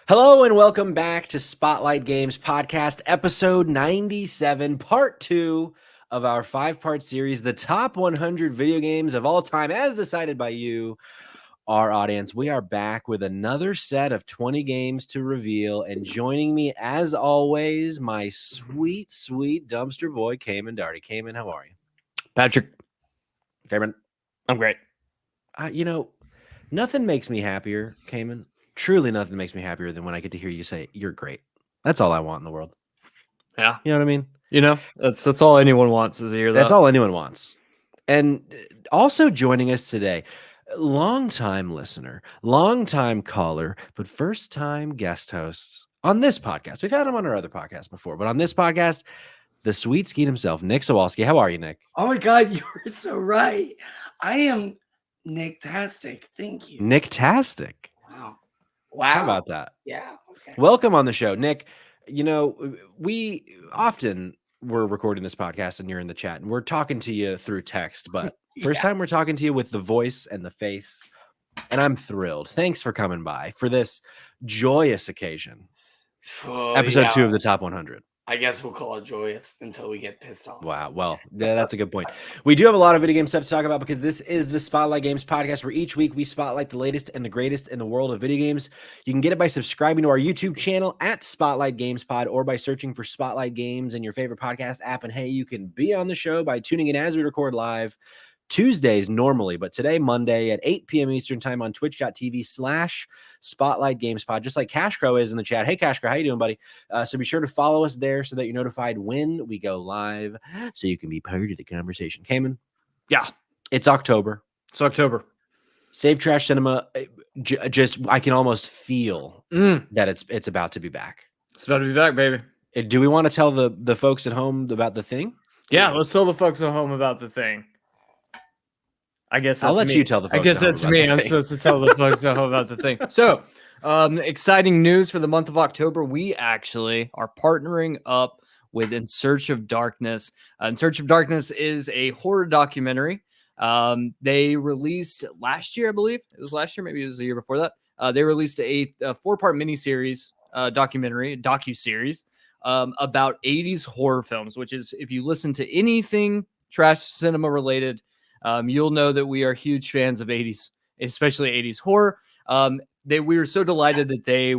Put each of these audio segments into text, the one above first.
Hello and welcome back to Spotlight Games Podcast, episode 97, part 2 of our 5-part series, the top 100 video games of all time, as decided by you, our audience. We are back with another set of 20 games to reveal, and joining me, as always, my sweet, sweet dumpster boy, Cayman Darty. Cayman, how are you? Patrick, Cayman? I'm great. Nothing makes me happier, Cayman. Truly nothing makes me happier than when I get to hear you say, you're great. That's all I want in the world. Yeah. You know what I mean? That's all anyone wants is to hear that. That's all anyone wants. And also joining us today, longtime listener, longtime caller, but first time guest host on this podcast. We've had him on our other podcast before, but on this podcast, the sweet skeet himself, Nick Sawalski. How are you, Nick? Oh my God, you were so right. I am Nick-tastic. Thank you. Nick-tastic. Wow. How about that? Yeah. Okay. Welcome on the show, Nick. We often we're recording this podcast and you're in the chat and we're talking to you through text, but first time we're talking to you with the voice and the face, and I'm thrilled. Thanks for coming by for this joyous occasion. Episode 2 of the top 100. I guess we'll call it joyous until we get pissed off. Wow. Well, yeah, that's a good point. We do have a lot of video game stuff to talk about because this is the Spotlight Games podcast where each week we spotlight the latest and the greatest in the world of video games. You can get it by subscribing to our YouTube channel at Spotlight Games Pod or by searching for Spotlight Games in your favorite podcast app. And hey, you can be on the show by tuning in as we record live Tuesdays normally, but today, Monday at 8 p.m. Eastern time on twitch.tv/Spotlight Games Pod, just like Cash Crow is in the chat. Hey, Cash Crow, how you doing, buddy? So be sure to follow us there so that you're notified when we go live so you can be part of the conversation. Cayman? Yeah. It's October. It's October. Save Trash Cinema, I can almost feel that it's about to be back. It's about to be back, baby. Do we want to tell the folks at home about the thing? Yeah, let's tell the folks at home about the thing. I guess I'll let you tell the folks. I guess that's me. I'm supposed to tell the folks at home about the thing. So, exciting news for the month of October. We actually are partnering up with In Search of Darkness. In Search of Darkness is a horror documentary. They released last year, I believe. It was last year, maybe it was the year before that. They released a 4-part miniseries documentary, docuseries, about 80s horror films, which is, if you listen to anything trash cinema related, you'll know that we are huge fans of 80s, especially 80s horror. We were so delighted that they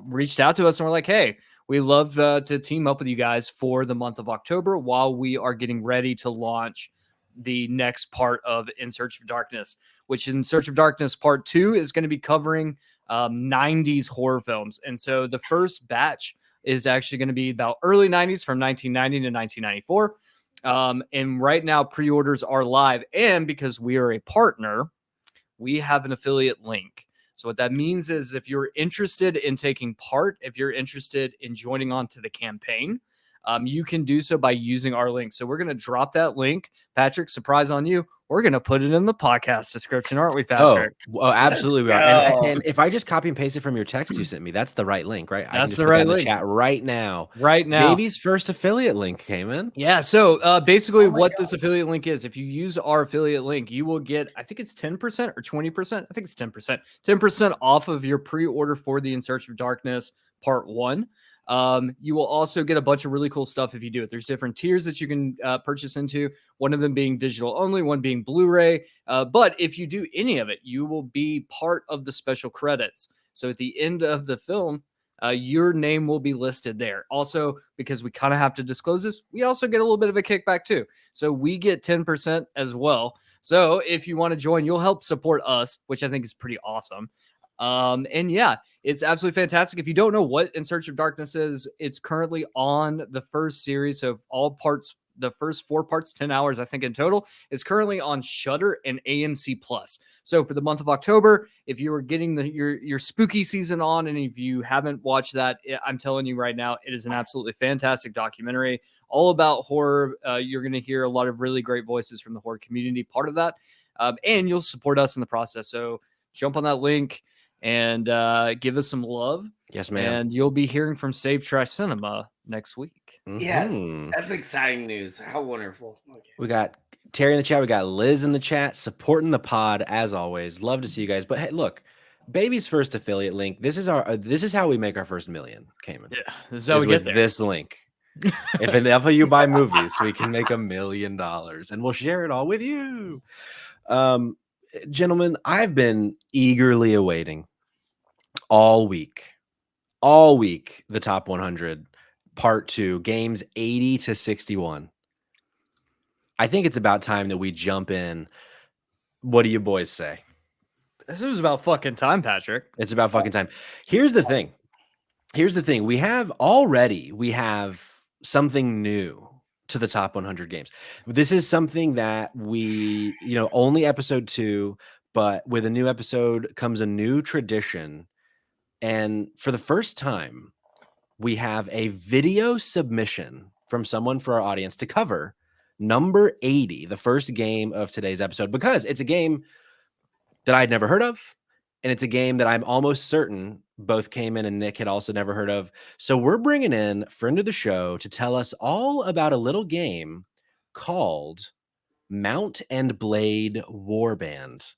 reached out to us and were like, hey, we love to team up with you guys for the month of October while we are getting ready to launch the next part of In Search of Darkness, which In Search of Darkness Part 2 is going to be covering 90s horror films. And so the first batch is actually going to be about early 90s from 1990 to 1994. And right now pre-orders are live, and because we are a partner, we have an affiliate link. So what that means is if you're interested in taking part, if you're interested in joining on to the campaign, you can do so by using our link. So we're going to drop that link. Patrick, surprise on you. We're going to put it in the podcast description, aren't we, Patrick? Oh, absolutely. And if I just copy and paste it from your text you sent me, that's the right link, right? That's the right link. Chat right now. Right now. Baby's first affiliate link came in. Yeah. So basically what this affiliate link is, if you use our affiliate link, you will get, I think it's 10% or 20%. I think it's 10%. 10% off of your pre-order for the In Search of Darkness Part 1. You will also get a bunch of really cool stuff if you do it. There's different tiers that you can purchase into, one of them being digital only, one being Blu-ray. But if you do any of it, you will be part of the special credits. So at the end of the film, your name will be listed there. Also, because we kind of have to disclose this, we also get a little bit of a kickback too. So we get 10% as well. So if you want to join, you'll help support us, which I think is pretty awesome. And yeah, it's absolutely fantastic. If you don't know what In Search of Darkness is, it's currently on the first series of all parts. The first 4 parts, 10 hours, I think in total, is currently on Shudder and AMC Plus. So for the month of October, if you were getting your spooky season on, and if you haven't watched that, I'm telling you right now, it is an absolutely fantastic documentary all about horror. You're going to hear a lot of really great voices from the horror community, part of that. And you'll support us in the process. So jump on that link and give us some love. Yes, ma'am. And you'll be hearing from Save Trash Cinema next week. Yes, that's exciting news. How wonderful. Okay. We got Terry in the chat. We got Liz in the chat supporting the pod as always. Love to see you guys. But hey, look, baby's first affiliate link. This is how we make our first million, Cayman. Yeah, this is how we get with there. this link. If enough of you buy movies, we can make $1 million, and we'll share it all with you. Gentlemen, I've been eagerly awaiting all week, the top 100 part 2, games 80 to 61. I think it's about time that we jump in. What do you boys say? This is about fucking time, Patrick. It's about fucking time. Here's the thing. We have something new to the top 100 games. This is something that we, only episode 2, but with a new episode comes a new tradition. And for the first time, we have a video submission from someone for our audience to cover number 80, the first game of today's episode, because it's a game that I'd never heard of. And it's a game that I'm almost certain both Cayman and Nick had also never heard of. So we're bringing in a friend of the show to tell us all about a little game called Mount and Blade Warband.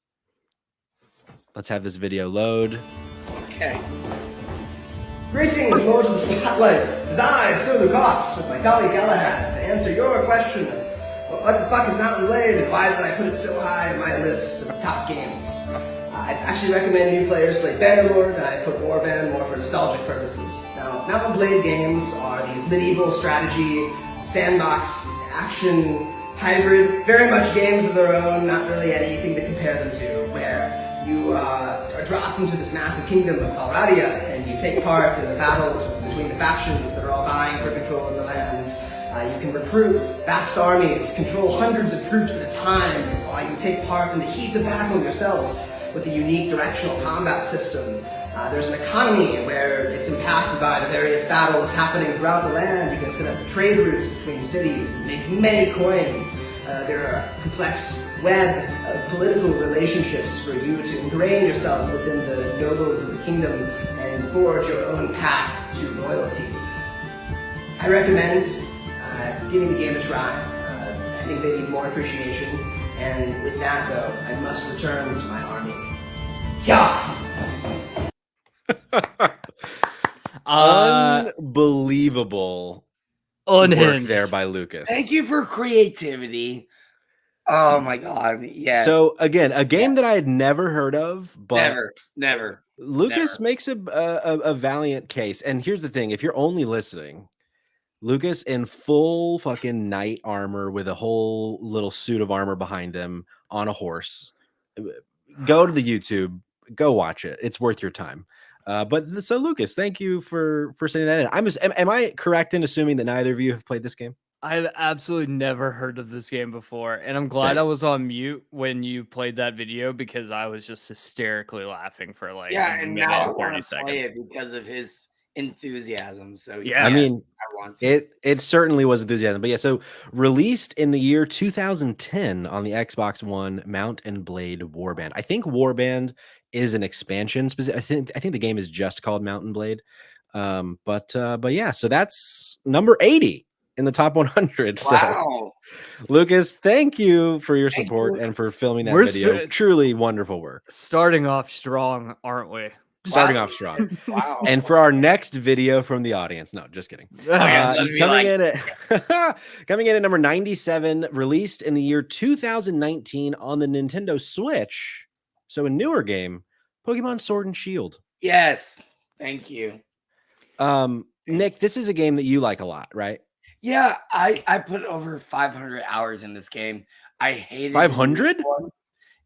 Let's have this video load. Okay. Greetings, Lords of the Spotlight. It is I, Sir Lucas, with my colleague Galahad, to answer your question of what the fuck is Mount and Blade and why did I put it so high in my list of top games. I'd actually recommend new players play Bannerlord. I put Warband more for nostalgic purposes. Now, Mount and Blade games are these medieval strategy, sandbox, action, hybrid, very much games of their own, not really anything to compare them to, where you are dropped into this massive kingdom of Coloradia, and you take part in the battles between the factions that are all vying for control of the lands. You can recruit vast armies, control hundreds of troops at a time, while you take part in the heat of battle yourself with a unique directional combat system. There's an economy where it's impacted by the various battles happening throughout the land. You can set up trade routes between cities and make many coin. There are complex web of political relationships for you to ingrain yourself within the nobles of the kingdom and forge your own path to royalty. I recommend giving the game a try. I think they need more appreciation. And with that, though, I must return to my army. Yeah. Unbelievable work Unhinged. there by Lucas. Thank you for creativity. Oh my god, yes. So again, a game that I had never heard of, but never. Lucas makes a valiant case. And here's the thing: if you're only listening, Lucas in full fucking knight armor with a whole little suit of armor behind him on a horse. Go to the YouTube, go watch it. It's worth your time. But so Lucas, thank you for sending that in. Am I correct in assuming that neither of you have played this game? I've absolutely never heard of this game before, and I'm glad I was on mute when you played that video because I was just hysterically laughing for like a and minute now I and want 30 to seconds. play it because of his enthusiasm. So Yeah. I mean, I want to. it certainly was enthusiasm. But yeah, so released in the year 2010 on the Xbox One, Mount and Blade Warband. I think Warband is an expansion. I think the game is just called Mount and Blade. But yeah, so that's number 80 in the top 100. Wow. So, Lucas, thank you for your support and for filming that video. Truly wonderful work. Starting off strong, aren't we? Starting off strong. Wow. And for our next video from the audience, no, just kidding. Coming in at number 97, released in the year 2019 on the Nintendo Switch. So a newer game, Pokemon Sword and Shield. Yes. Thank you. Nick, this is a game that you like a lot, right? Yeah, I put over 500 hours in this game. I hated 500?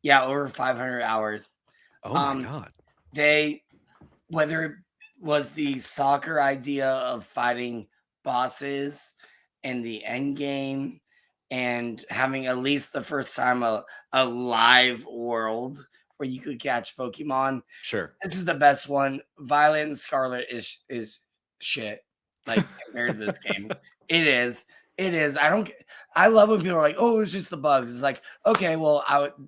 Yeah, over 500 hours. Oh my god. Whether it was the soccer idea of fighting bosses and the end game and having at least the first time a live world where you could catch Pokemon. Sure. This is the best one. Violet and Scarlet is shit. Like compared to this game. It is. I love when people are like, "Oh, it's just the bugs." It's like, okay, well,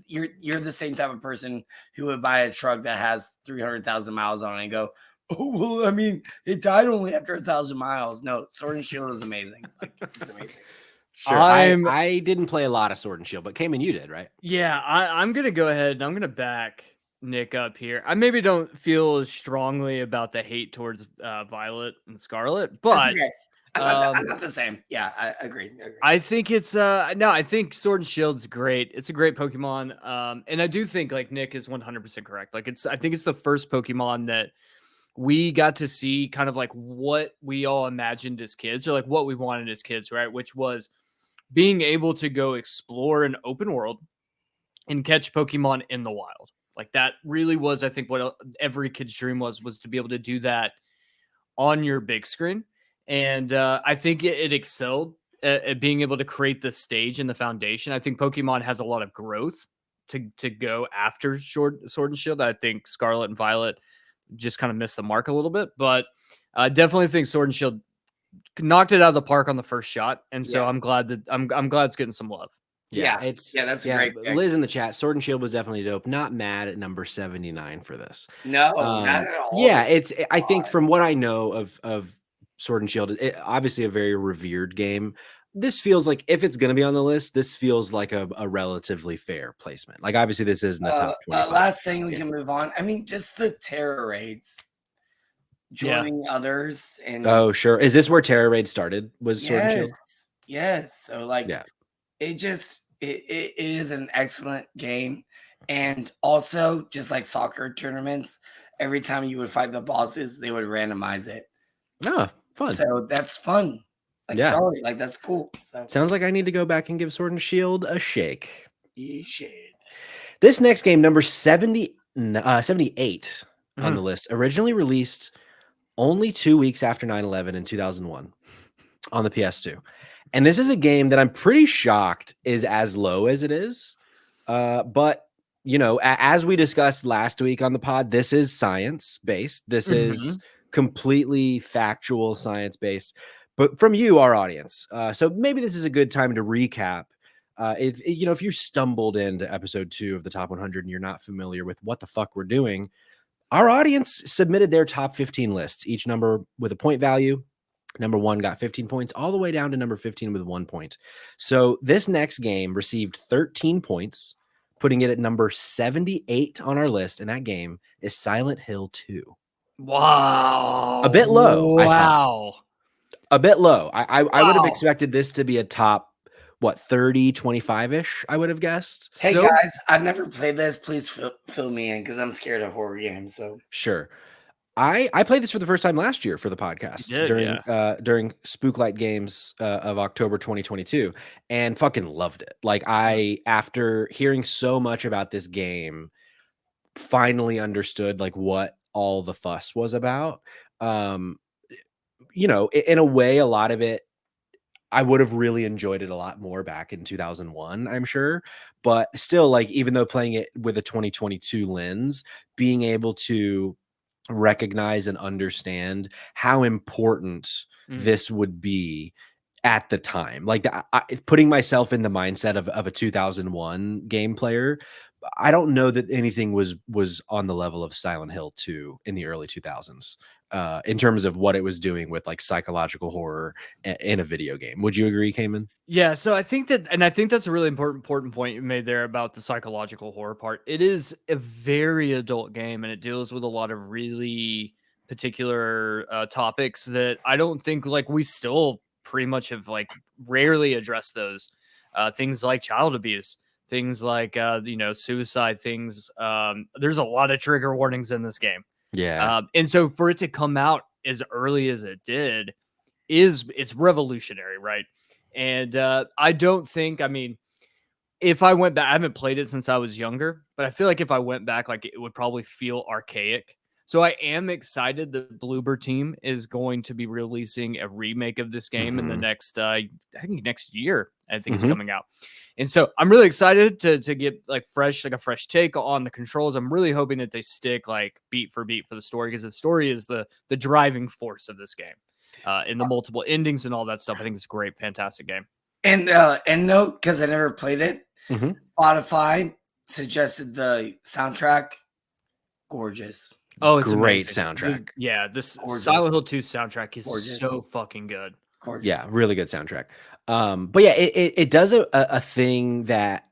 you're the same type of person who would buy a truck that has 300,000 miles on it and go, "Oh, well, I mean, it died only after 1,000 miles." No, Sword and Shield is amazing. Like, it's amazing. Sure. I didn't play a lot of Sword and Shield, but Cayman, you did, right? Yeah, I'm gonna go ahead and I'm gonna back Nick up here. I maybe don't feel as strongly about the hate towards Violet and Scarlet, but okay. I'm not the same. Yeah, I agree. I think it's no, I think Sword and Shield's great. It's a great Pokemon. And I do think like Nick is 100% correct. Like I think it's the first Pokemon that we got to see kind of like what we all imagined as kids, or like what we wanted as kids, right? Which was being able to go explore an open world and catch Pokemon in the wild. Like that really was, I think, what every kid's dream was to be able to do that on your big screen. And I think it excelled at being able to create the stage and the foundation. I think Pokemon has a lot of growth to go after Sword and Shield. I think Scarlet and Violet just kind of missed the mark a little bit, but I definitely think Sword and Shield knocked it out of the park on the first shot. And so I'm glad that I'm glad it's getting some love. Yeah, that's a great pick. Liz in the chat, Sword and Shield was definitely dope. Not mad at number 79 for this. No, not at all. Yeah, I think from what I know of Sword and Shield, obviously a very revered game. This feels like, if it's going to be on the list, this feels like a relatively fair placement. Like, obviously, this isn't a top 25. Last thing we can move on. I mean, just the Terror Raids. Joining others. And oh, sure. Is this where Terror Raid started? Was Sword and Shield? Yes. So, like, it is an excellent game. And also, just like soccer tournaments, every time you would fight the bosses, they would randomize it. Oh, fun. So that's fun. Like, sorry, like that's cool. So sounds like I need to go back and give Sword and Shield a shake. You should. This next game, number 78 on the list, originally released only 2 weeks after 9/11 in 2001 on the PS2. And this is a game that I'm pretty shocked is as low as it is. But, you know, as we discussed last week on the pod, this is science-based. This is completely factual, science-based. But from you, our audience. So maybe this is a good time to recap. If you stumbled into episode 2 of the Top 100 and you're not familiar with what the fuck we're doing, our audience submitted their top 15 lists, each number with a point value. Number 1 got 15 points, all the way down to number 15 with 1 point. So this next game received 13 points, putting it at number 78 on our list. And that game is Silent Hill 2. Wow. A bit low. Wow. A bit low. I would have expected this to be a top, 30, 25-ish, I would have guessed. Hey, guys, I've never played this. Please fill me in because I'm scared of horror games. So sure. I played this for the first time last year for the podcast during Spooklight Games of October 2022 and fucking loved it. Like, after hearing so much about this game, finally understood like what all the fuss was about. In a way, a lot of it, I would have really enjoyed it a lot more back in 2001, I'm sure. But still, like, even though playing it with a 2022 lens, being able to recognize and understand how important this would be at the time. Like, putting myself in the mindset of a 2001 game player, I don't know that anything was on the level of Silent Hill 2 in the early 2000s in terms of what it was doing with like psychological horror in a video game. Would you agree, Cayman? Yeah, so I think that's a really important point you made there about the psychological horror part. It is a very adult game, and it deals with a lot of really particular topics that I don't think like we still pretty much have like rarely addressed those things like child abuse, things like suicide, things. There's a lot of trigger warnings in this game. Yeah. And so for it to come out as early as it did it's revolutionary, right? And I don't think, if I went back, I haven't played it since I was younger, but I feel like if I went back, like it would probably feel archaic. So I am excited that Bloober Team is going to be releasing a remake of this game in the next, I think next year, I think it's coming out. And so I'm really excited to get like a fresh take on the controls. I'm really hoping that they stick like beat for beat for the story, because the story is the driving force of this game. In the multiple endings and all that stuff. I think it's a great, fantastic game. And no, because I never played it. Spotify suggested the soundtrack. Gorgeous. Oh, it's great amazing. Soundtrack. Yeah, this Silent Hill 2 soundtrack is so fucking good. Gorgeous. Yeah, really good soundtrack. But yeah, it does a thing that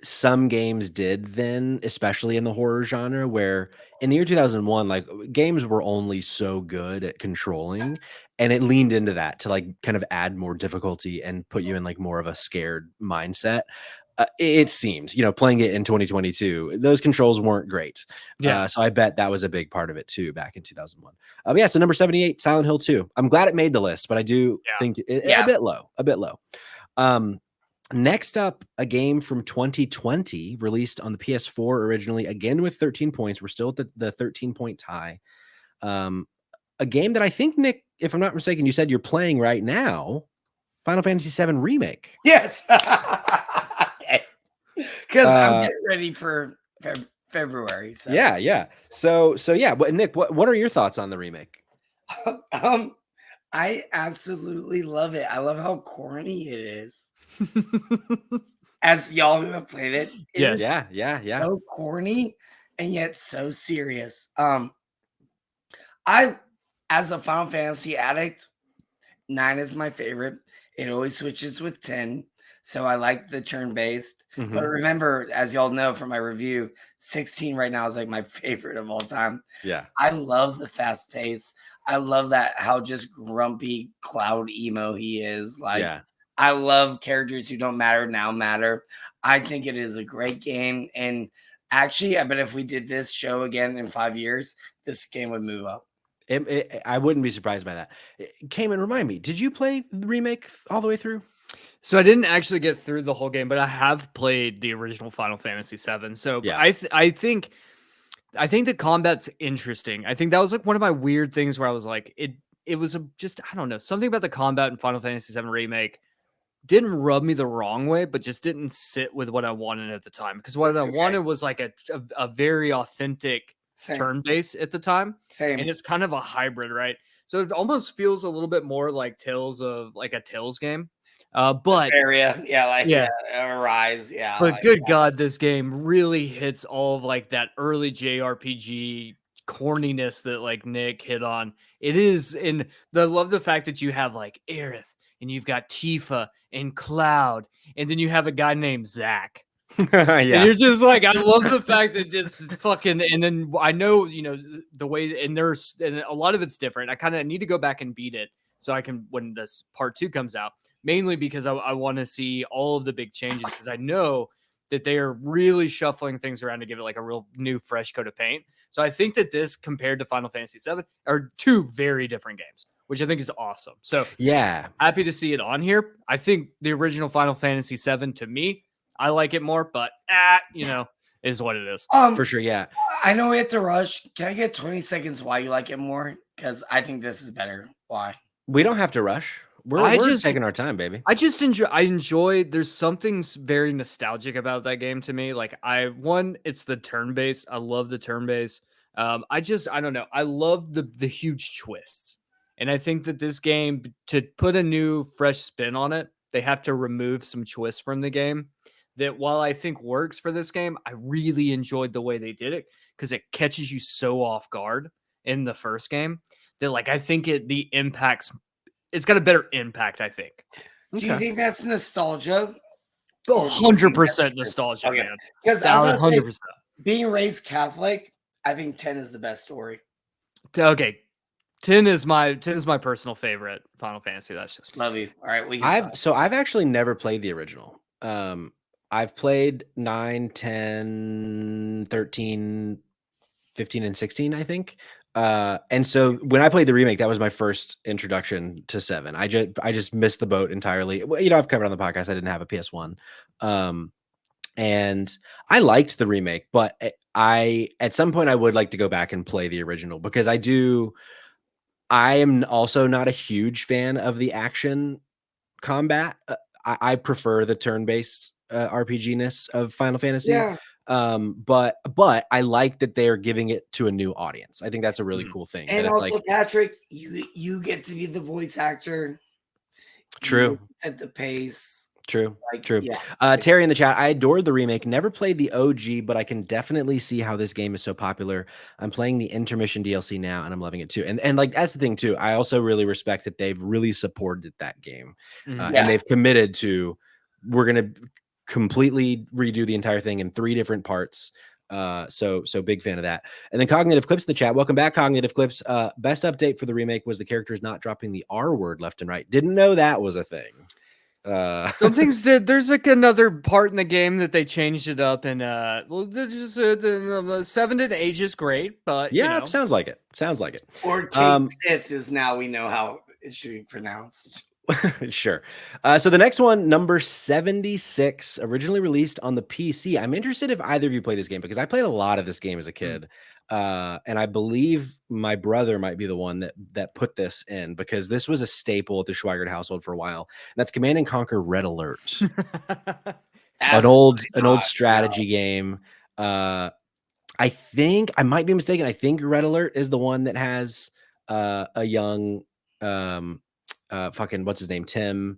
some games did then, especially in the horror genre, where in the year 2001, like games were only so good at controlling, and it leaned into that to like kind of add more difficulty and put you in like more of a scared mindset. It seems, playing it in 2022, those controls weren't great. Yeah. So I bet that was a big part of it too back in 2001. But yeah, so number 78, Silent Hill 2. I'm glad it made the list, but I do think a bit low. Next up, a game from 2020 released on the PS4 originally, again with 13 points. We're still at the 13-point tie. A game that I think, Nick, if I'm not mistaken, you said you're playing right now, Final Fantasy VII Remake. Yes. Because I'm getting ready for February. So. Yeah. So yeah, but Nick, what are your thoughts on the remake? I absolutely love it. I love how corny it is. As y'all who have played it, yeah. So corny and yet so serious. I, as a Final Fantasy addict, 9 is my favorite. It always switches with 10, so I like the turn-based. Mm-hmm. But remember, as y'all know from my review, 16 right now is like my favorite of all time. Yeah, I love the fast pace. I love that how just grumpy cloud emo he is. Like, I love characters who don't matter now matter. I think it is a great game, and actually, I bet if we did this show again in 5 years, this game would move up. I wouldn't be surprised by that. Cayman, remind me, did you play the remake all the way through? So I didn't actually get through the whole game, but I have played the original Final Fantasy VII. So yeah. I think the combat's interesting. I think that was like one of my weird things where I was like, it was just, I don't know, something about the combat in Final Fantasy VII Remake didn't rub me the wrong way, but just didn't sit with what I wanted at the time. Because what I wanted was like a very authentic turn base at the time. Same. And it's kind of a hybrid, right? So it almost feels a little bit more like Tales game. But Rise, But like good God, this game really hits all of like that early JRPG corniness that like Nick hit on. It is, and I love the fact that you have like Aerith, and you've got Tifa and Cloud, and then you have a guy named Zach. And you're just like, I love the fact that this is fucking, and then I know, the way, and a lot of it's different. I kind of need to go back and beat it so I can, when this part 2 comes out, mainly because I want to see all of the big changes, because I know that they are really shuffling things around to give it like a real new fresh coat of paint. So I think that this compared to Final Fantasy VII are 2 very different games, which I think is awesome. So yeah, happy to see it on here. I think the original Final Fantasy VII, to me, I like it more, but is what it is. For sure. Yeah. I know we have to rush. Can I get 20 seconds why you like it more? Because I think this is better. Why? We don't have to rush. We're just taking our time, baby. I just enjoy. There's something very nostalgic about that game to me. Like it's the turn base. I love the turn base. I don't know. I love the huge twists, and I think that this game, to put a new fresh spin on it, they have to remove some twists from the game. That while I think works for this game, I really enjoyed the way they did it, because it catches you so off guard in the first game that like I think the impacts. It's got a better impact, I think. Do you think that's nostalgia? 100% nostalgia, man. Because 100%. Being raised Catholic, I think 10 is the best story. Okay, 10 is my personal favorite Final Fantasy. That's just love you. All right, I've actually never played the original. I've played 9, 10, 13, 15, and 16, I think. And so when I played the remake, that was my first introduction to 7. I just missed the boat entirely. Well, I've covered on the podcast, I didn't have a PS1. And I liked the remake, but at some point I would like to go back and play the original, because I am also not a huge fan of the action combat. I prefer the turn-based RPG-ness of Final Fantasy. Yeah. But I like that they're giving it to a new audience. I think that's a really cool thing. And also, like, Patrick, you get to be the voice actor. True. At the pace. True. Like, True. Yeah. Terry in the chat, I adored the remake. Never played the OG, but I can definitely see how this game is so popular. I'm playing the intermission DLC now, and I'm loving it too. And like, that's the thing too. I also really respect that they've really supported that game, and they've committed to, we're gonna completely redo the entire thing in 3 different parts. So big fan of that. And then Cognitive Clips in the chat. Welcome back, Cognitive Clips. Best update for the remake was the characters not dropping the R word left and right. Didn't know that was a thing. Some things did. There's like another part in the game that they changed it up, and well, just the 7 didn't age is great, but yeah, you know. sounds like it. Sounds like it. Or Kate Sith is now we know how it should be pronounced. Sure. So the next one, number 76, originally released on the PC. I'm interested if either of you play this game because I played a lot of this game as a kid. And I believe my brother might be the one that put this in because this was a staple at the Schweigert household for a while. And that's Command and Conquer Red Alert. an old strategy game. I think I might be mistaken. I think Red Alert is the one that has a young fucking what's his name, Tim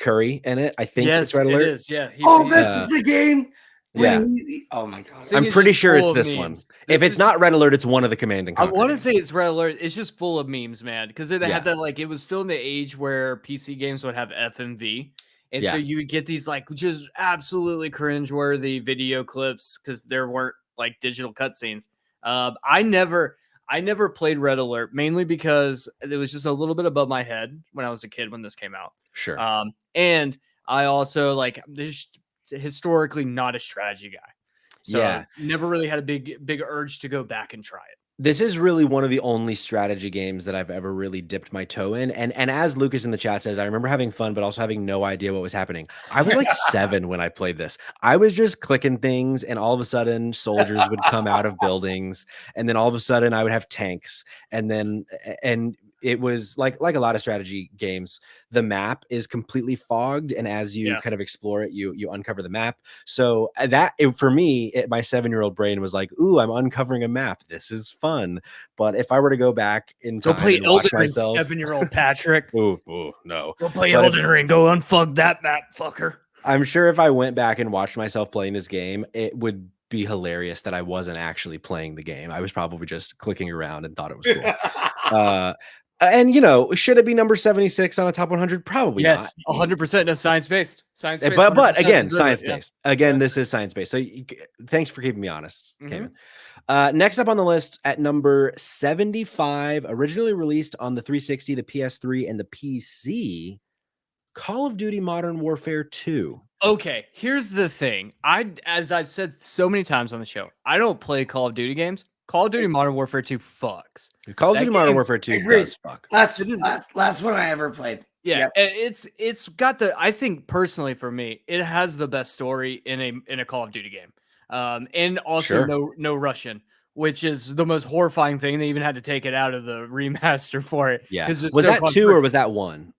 Curry in it. I think it's Red Alert. It is. Yeah. This is the game. Yeah. Oh my god. I'm pretty sure it's this one. If it's not Red Alert, it's one of the Command and Conquer. I want to say it's Red Alert. It's just full of memes, man. Because it had that like it was still in the age where PC games would have FMV. And so you would get these like just absolutely cringeworthy video clips because there weren't like digital cutscenes. I never played Red Alert mainly because it was just a little bit above my head when I was a kid when this came out. Sure. And I also like just historically not a strategy guy. So never really had a big urge to go back and try it. This is really one of the only strategy games that I've ever really dipped my toe in. And as Lucas in the chat says, I remember having fun, but also having no idea what was happening. I was like 7 when I played this. I was just clicking things and all of a sudden soldiers would come out of buildings. And then all of a sudden I would have tanks. And it was like a lot of strategy games. The map is completely fogged. And as you kind of explore it, you uncover the map. So for me, my 7-year-old brain was like, ooh, I'm uncovering a map. This is fun. But if I were to go back in time, go play Elden Ring, 7-year-old Patrick. Ooh, no. Go play Elden Ring. Go unfug that map, fucker. I'm sure if I went back and watched myself playing this game, it would be hilarious that I wasn't actually playing the game. I was probably just clicking around and thought it was cool. And should it be number 76 on a top 100? Probably yes, not. 100%. No, science-based. But again, science-based. Again, this is science-based. So thanks for keeping me honest, Cayman. Next up on the list at number 75, originally released on the 360, the PS3, and the PC, Call of Duty Modern Warfare 2. Okay, here's the thing. As I've said so many times on the show, I don't play Call of Duty games. Call of Duty Modern Warfare 2 fucks. Call of Duty Modern Warfare 2 does fuck. Last one I ever played. Yeah, it's got I think personally for me, it has the best story in a Call of Duty game. And also no Russian, which is the most horrifying thing. They even had to take it out of the remaster for it. Yeah. Was that 2 or was that 1?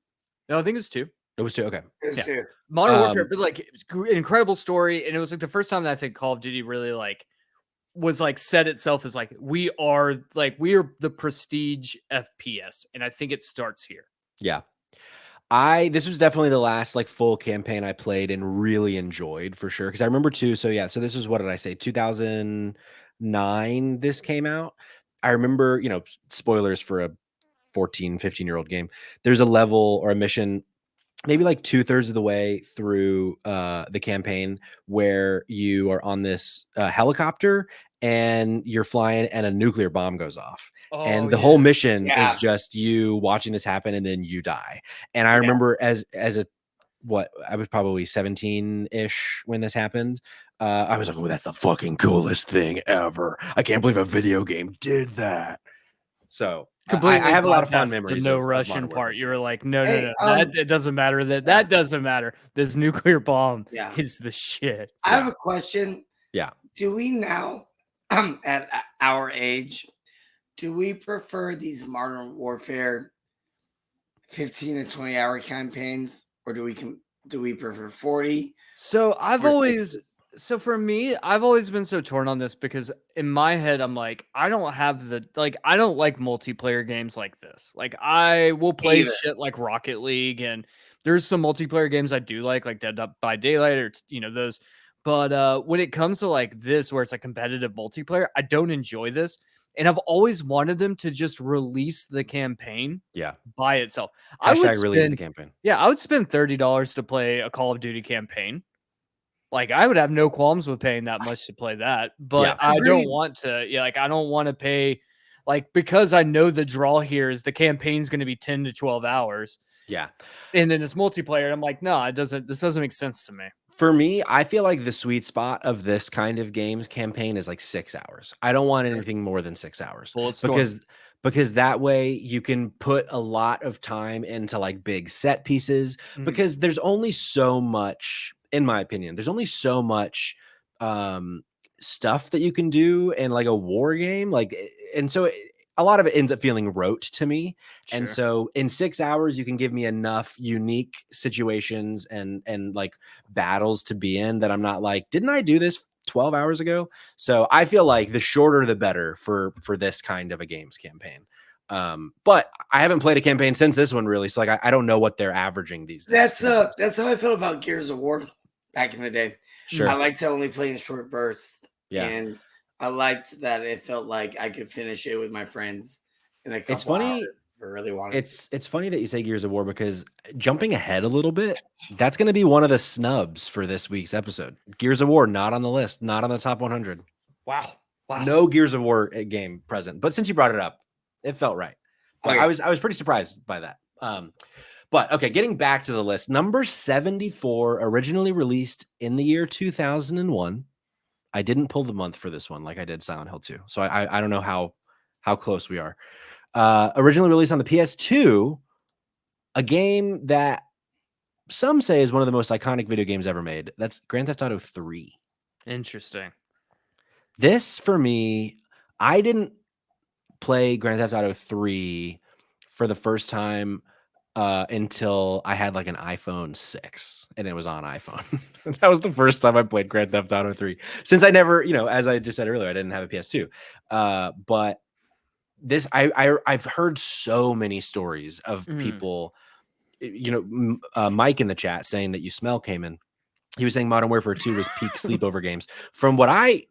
No, I think it's 2. It was 2. Okay. Yeah. Modern Warfare, but like incredible story, and it was like the first time that I think Call of Duty really was set itself as we are the prestige FPS, and I think it starts here. Yeah. This was definitely the last full campaign I played and really enjoyed for sure. Cause I remember too. So this was, what did I say? 2009, this came out. I remember, spoilers for a 14, 15-year-old game. There's a level or a mission, maybe 2/3 of the way through the campaign where you are on this helicopter and you're flying and a nuclear bomb goes off. And the whole mission is just you watching this happen and then you die. And I remember as I was probably 17-ish when this happened. I was like, oh, that's the fucking coolest thing ever. I can't believe a video game did that. So I have a lot of fun memories. The no Russian part. You were like, no, it doesn't matter. That doesn't matter. This nuclear bomb is the shit. I have a question. Yeah. Do we now, at our age, do we prefer these Modern Warfare 15 to 20 hour campaigns, or do we prefer 40? So for me, I've always been so torn on this because in my head, I'm like, I don't have I don't like multiplayer games like this. I will play shit like Rocket League, and there's some multiplayer games I do like Dead by Daylight or those. But when it comes to this, where it's a competitive multiplayer, I don't enjoy this. And I've always wanted them to just release the campaign by itself. Hashtag release the campaign. Yeah, I would spend $30 to play a Call of Duty campaign. like I would have no qualms with paying that much to play that, but I don't Agreed. want to. Yeah, like I don't want to pay, like because I know the draw here is the campaign's going to be 10 to 12 hours, Yeah. and then it's multiplayer. I'm like, no, it doesn't. This doesn't make sense to me. For me, I feel like the sweet spot of this kind of games campaign is like 6 hours. I don't want anything more than 6 hours Bulletstorm. because that way you can put a lot of time into like big set pieces Mhm. because there's only so much, in my opinion, there's only so much stuff that you can do in like a war game. And so a lot of it ends up feeling rote to me. And Sure. so in 6 hours, you can give me enough unique situations and like battles to be in that I'm not like, didn't I do this 12 hours ago? So I feel like the shorter the better for this kind of a games campaign. But I haven't played a campaign since this one really, so like I don't know what they're averaging these days. That's how I felt about Gears of War back in the day. Sure. I liked to only play in short bursts. Yeah. And I liked that it felt like I could finish it with my friends in a couple It's funny. hours if I really wanted to. It's funny that you say Gears of War because jumping ahead a little bit, that's going to be one of the snubs for this week's episode. Gears of War not on the list, not on the top 100. Wow. No Gears of War game present. But since you brought it up, it felt right. But Okay. I was pretty surprised by that. But okay, getting back to the list, number 74, originally released in the year 2001. I didn't pull the month for this one like I did Silent Hill 2. So I don't know how close we are. Originally released on the PS2, a game that some say is one of the most iconic video games ever made. That's Grand Theft Auto 3. Interesting. This, for me, I didn't play Grand Theft Auto 3 for the first time until I had like an iPhone 6 and it was on iPhone. That was the first time I played Grand Theft Auto 3. Since I never, as I just said earlier, I didn't have a PS2. But this, I've heard so many stories of people, Mike in the chat saying that You Smell came in. He was saying Modern Warfare 2 was peak sleepover games. From what I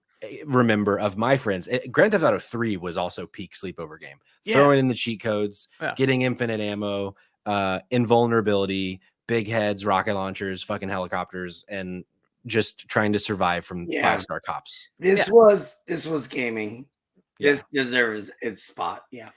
remember of my friends, Grand Theft Auto 3 was also peak sleepover game. Yeah. Throwing in the cheat codes, Yeah. getting infinite ammo, invulnerability, big heads, rocket launchers, fucking helicopters, and just trying to survive from 5-star cops. This was gaming. Yeah. This deserves its spot. Yeah.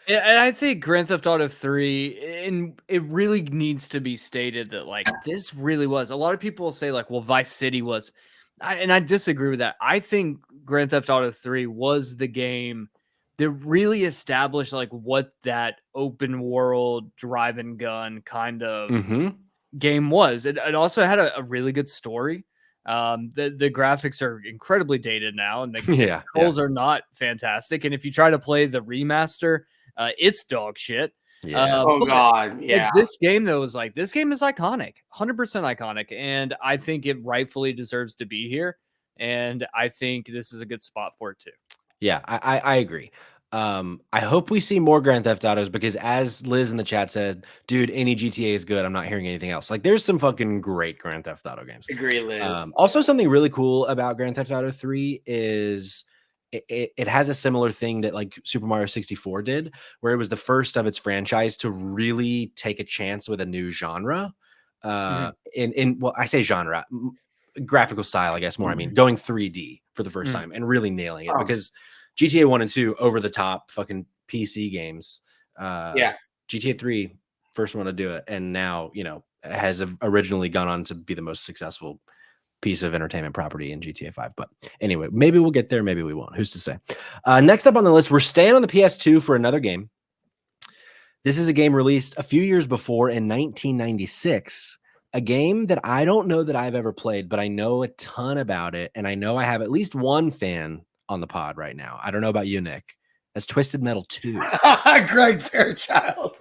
And I think Grand Theft Auto 3, and it really needs to be stated that like this really was. A lot of people will say like, well, Vice City was, and I disagree with that. I think Grand Theft Auto 3 was the game that really established like what that open world drive and gun kind of game was. It also had a really good story. The graphics are incredibly dated now, and the controls are not fantastic. And if you try to play the remaster, it's dog shit. God, yeah. Like, this game though is like, this game is iconic, 100% iconic, and I think it rightfully deserves to be here. And I think this is a good spot for it too. Yeah, I agree. I hope we see more Grand Theft Autos because, as Liz in the chat said, dude, any GTA is good. I'm not hearing anything else. Like, there's some fucking great Grand Theft Auto games. Agree, Liz. Also, something really cool about Grand Theft Auto 3 is it has a similar thing that like Super Mario 64 did, where it was the first of its franchise to really take a chance with a new genre. Well, I say genre, graphical style, I guess more. I mean, going 3D for the first time and really nailing it because GTA 1 and 2 over the top fucking PC games. GTA 3 first one to do it, and now has originally gone on to be the most successful piece of entertainment property in GTA 5. But anyway, maybe we'll get there, maybe we won't. Who's to say? Next up on the list, we're staying on the PS2 for another game. This is a game released a few years before in 1996. A game that I don't know that I've ever played, but I know a ton about it, and I know I have at least one fan on the pod right now. I don't know about you, Nick. That's Twisted Metal 2. Greg Fairchild.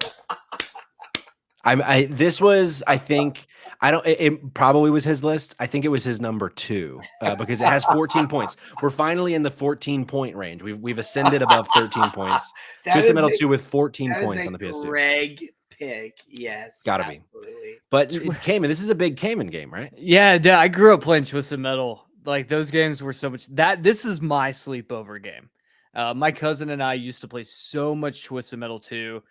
This was, I think, it probably was his list. I think it was his number 2 because it has 14 points. We're finally in the 14-point range. We've ascended above 13 points. Twisted Metal 2 with 14 points on the PS2. Greg pick, yes. Gotta absolutely. be. But Cayman, this is a big Cayman game, right? Yeah, I grew up playing Twisted Metal. Like, those games were so much this is my sleepover game. My cousin and I used to play so much Twisted Metal 2.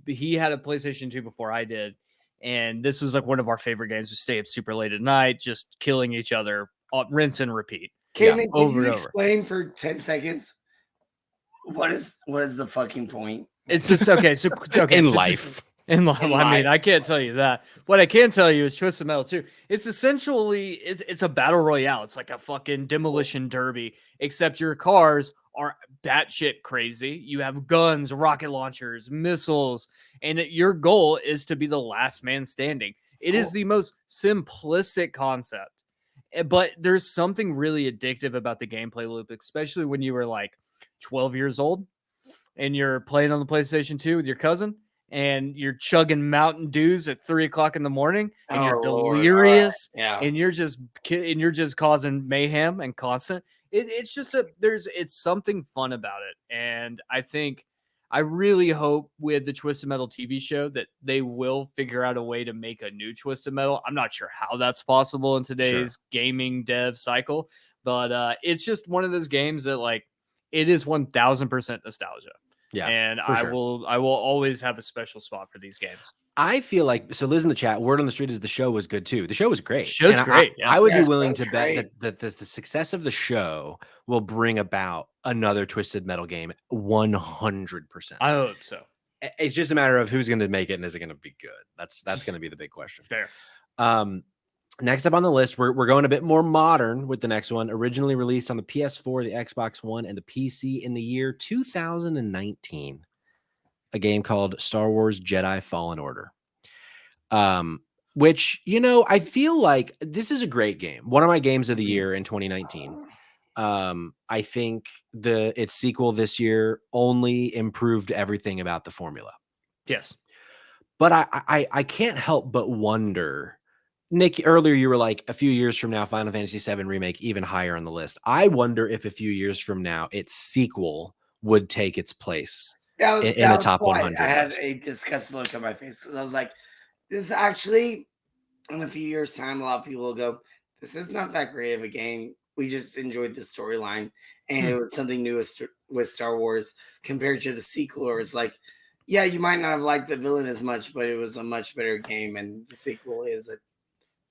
He had a PlayStation 2 before I did, And this was like one of our favorite games. We stay up super late at night, just killing each other, rinse and repeat. Can over you and over. explain for 10 seconds what is the fucking point? It's just okay. So In life. In life. In I mean, life. I can't tell you that. What I can tell you is Twisted Metal 2. It's essentially it's a battle royale. It's like a fucking demolition derby, except your cars are batshit crazy. You have guns, rocket launchers, missiles, and your goal is to be the last man standing. It is the most simplistic concept, but there's something really addictive about the gameplay loop, especially when you were like 12 years old and you're playing on the PlayStation 2 with your cousin and you're chugging Mountain Dews at 3:00 in the morning and you're Oh, Lord. delirious Yeah. and you're just causing mayhem and constant. It's just it's something fun about it. And I really hope with the Twisted Metal TV show that they will figure out a way to make a new Twisted Metal. I'm not sure how that's possible in today's gaming dev cycle, but it's just one of those games that like it is 1000% nostalgia. Yeah, and I will always have a special spot for these games. I feel like, so Liz in the chat, word on the street is the show was good too. The show was great. Show's And great. I would Yeah, be willing to show's bet great. that the success of the show will bring about another Twisted Metal game 100%. I hope so. It's just a matter of who's going to make it and is it going to be good. That's going to be the big question. Fair. Next up on the list, we're going a bit more modern with the next one. Originally released on the PS4, the Xbox One, and the PC in the year 2019. A game called Star Wars Jedi Fallen Order. Which, I feel like this is a great game. One of my games of the year in 2019. I think its sequel this year only improved everything about the formula. Yes. But I can't help but wonder, Nick, earlier you were like, a few years from now, Final Fantasy VII Remake even higher on the list. I wonder if a few years from now, its sequel would take its place in a top 100 I had list. a disgusted look on my face because I was like, this actually, in a few years' time, a lot of people will go, this is not that great of a game. We just enjoyed the storyline, and it was something new with Star Wars compared to the sequel, or it's like, yeah, you might not have liked the villain as much, but it was a much better game, and the sequel is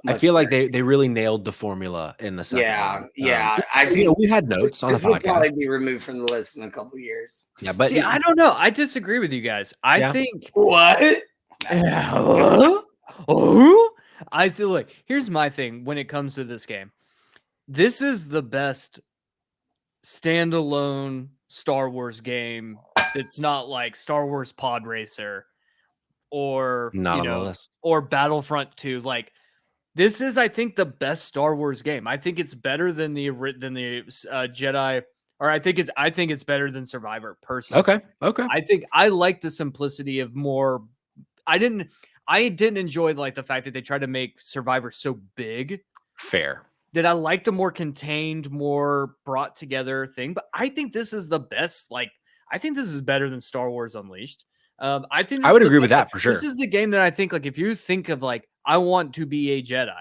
I feel like they really nailed the formula in the second one. Yeah. I think we had notes on the this will podcast. probably be removed from the list in a couple years. Yeah, but See, I don't know. I disagree with you guys. I think What? I feel like here's my thing when it comes to this game. This is the best standalone Star Wars game that's not like Star Wars Pod Racer or not on the list. or Battlefront 2. Like this is, I think, the best Star Wars game. I think it's better than the Jedi, or I think it's better than Survivor. Personally, okay. I think I like the simplicity of more. I didn't enjoy like the fact that they tried to make Survivor so big. Fair. That I like the more contained, more brought together thing. But I think this is the best. Like, I think this is better than Star Wars Unleashed. I think I would agree with that for sure. This is the game that I think, like, if you think of like, I want to be a Jedi,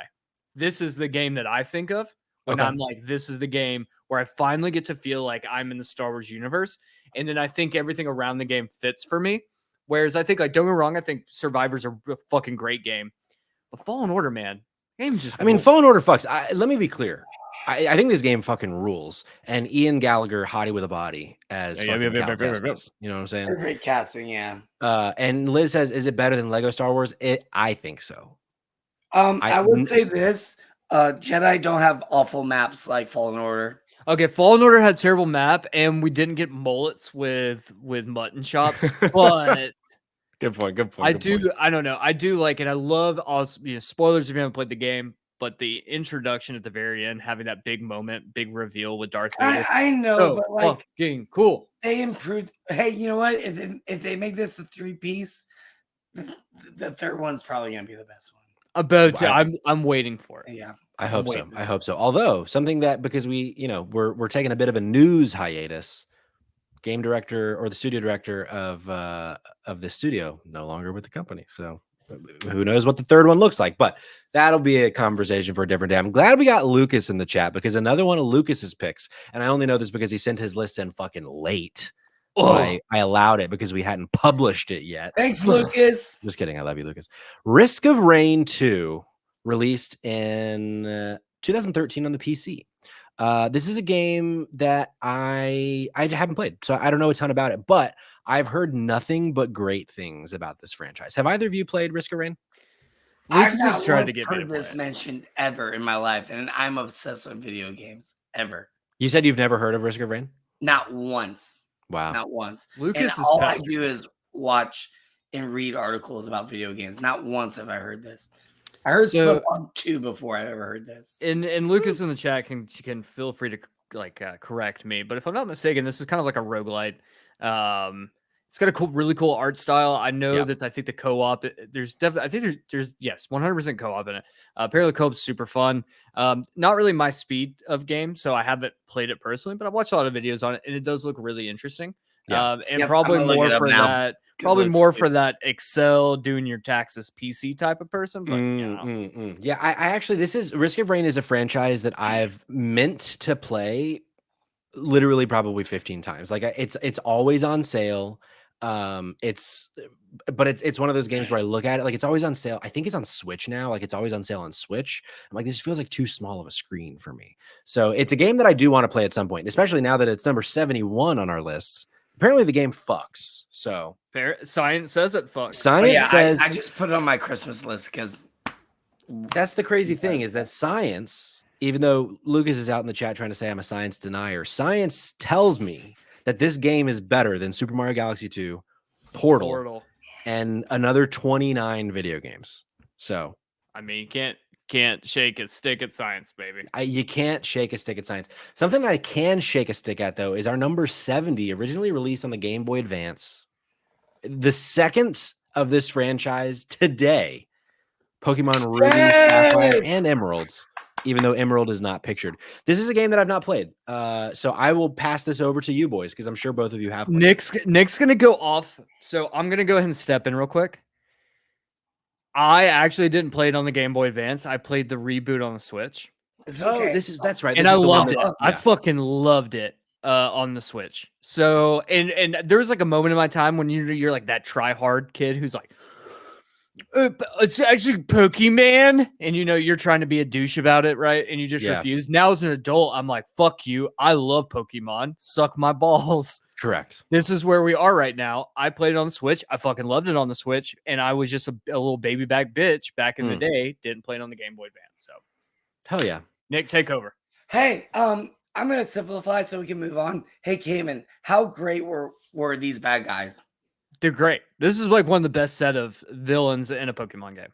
this is the game that I think of when I'm like, this is the game where I finally get to feel like I'm in the Star Wars universe. And then I think everything around the game fits for me. Whereas I think, like, don't get me wrong, I think Survivor's a fucking great game. But Fallen Order, man, game just. I mean, Fallen Order fucks. Let me be clear. I think this game fucking rules. And Ian Gallagher, hottie with a body, as Cal Kestis. You know what I'm saying? Great casting, yeah. And Liz says, "Is it better than Lego Star Wars?" I think so. I would say this: Jedi don't have awful maps like Fallen Order. Okay, Fallen Order had terrible map, and we didn't get mullets with mutton chops. But good point. I don't know. I do like it. I love also, spoilers if you haven't played the game, but the introduction at the very end, having that big moment, big reveal with Darth Vader. I know, but like, fucking cool. They improved. Hey, you know what? If they make this a 3-piece, the third one's probably gonna be the best one. I'm waiting for it. Yeah, I hope so. I hope so. Although something that, because we're taking a bit of a news hiatus. Game director, or the studio director of the studio, no longer with the company. So who knows what the third one looks like, but that'll be a conversation for a different day. I'm glad we got Lucas in the chat, because another one of Lucas's picks, and I only know this because he sent his list in fucking late. but I allowed it because we hadn't published it yet. Thanks, Lucas. Just kidding. I love you, Lucas. Risk of Rain 2 released in 2013 on the PC. This is a game that I haven't played, so I don't know a ton about it, but I've heard nothing but great things about this franchise. Have either of you played Risk of Rain? Lucas I've is not trying to get me heard to play this it. mentioned ever in my life, and I'm obsessed with video games. Ever, You said you've never heard of Risk of Rain? not once. Wow. Not once. Lucas And is all I pestering do me. is watch and read articles about video games. Not once have I heard this. I heard So- Spellbound 2 before I ever heard this. And Lucas in the chat can feel free to correct me, but if I'm not mistaken, this is kind of like a roguelite. It's got a really cool art style. I know that I think the co-op there's definitely I think there's yes 100% co-op in it. Apparently co-op's super fun. Not really my speed of game, so I haven't played it personally, but I've watched a lot of videos on it, and it does look really interesting. Yeah. And Yep, probably I'm gonna look more it up for now, that. 'cause Probably it's more good. for that Excel doing your taxes PC type of person. But you know. Yeah, I actually this is Risk of Rain is a franchise that I've meant to play literally probably 15 times. Like it's always on sale. It's one of those games where I look at it like it's always on sale. I think it's on Switch now. Like it's always on sale on Switch. I'm like, this feels like too small of a screen for me. So it's a game that I do want to play at some point, especially now that it's number 71 on our list. Apparently the game fucks. So Science says it fucks. But science yeah, says I just put it on my Christmas list because that's the crazy thing is that science, even though Lucas is out in the chat trying to say I'm a science denier, science tells me that this game is better than Super Mario Galaxy 2, Portal. And another 29 video games. So I mean, you can't shake a stick at science, baby. you can't shake a stick at science. Something I can shake a stick at though is our number 70, originally released on the Game Boy Advance. The second of this franchise today, Pokemon Ruby, Sapphire, and Emerald. Even though Emerald is not pictured. This is a game that I've not played. So I will pass this over to you boys because I'm sure both of you have played. Nick's gonna go off. So I'm gonna go ahead and step in real quick. I actually didn't play it on the Game Boy Advance. I played the reboot on the Switch. it's okay. That's right. And This I is the one loved it. that's- I yeah. fucking loved it on the Switch. So and there was like a moment in my time when you're like that try hard kid who's like, it's actually Pokemon, and you're trying to be a douche about it, right? And you just Yeah. refuse. Now as an adult, I'm like, fuck you. I love Pokemon. Suck my balls. Correct. This is where we are right now. I played it on the Switch. I fucking loved it on the Switch, and I was just a little baby back bitch back in the day. Didn't play it on the Game Boy Advance. So, Hell yeah. Nick, take over. Hey, I'm gonna simplify so we can move on. Hey, Cayman, how great were these bad guys? They're great. This is like one of the best set of villains in a Pokemon game.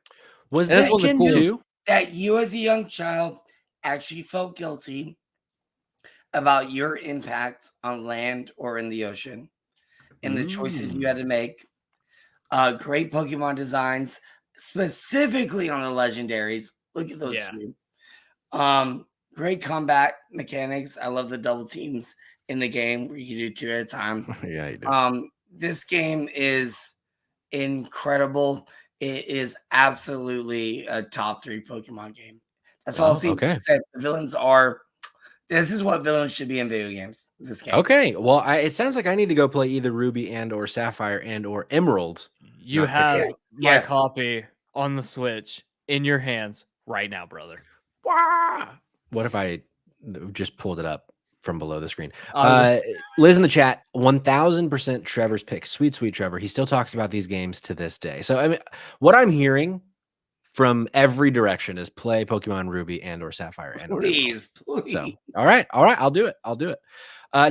Was And this that's one of the Gen coolest- 2? That you as a young child actually felt guilty about your impact on land or in the ocean and the choices you had to make. Great Pokemon designs, specifically on the legendaries. Look at those two. Great combat mechanics. I love the double teams in the game where you can do two at a time. Yeah, you do. This game is incredible. It is absolutely a top 3 Pokemon game. That's all I'll see. Okay. The villains are. This is what villains should be in video games. This game. Okay. Well, it sounds like I need to go play either Ruby and or Sapphire and or Emerald. You Not have Pokemon. my Yes. copy on the Switch in your hands right now, brother. What if I just pulled it up from below the screen? I Liz in the chat, 1000% Trevor's pick. Sweet, sweet Trevor. He still talks about these games to this day. So I mean, what I'm hearing from every direction is play Pokemon Ruby and or Sapphire and or Emerald. Please. So, all right, I'll do it.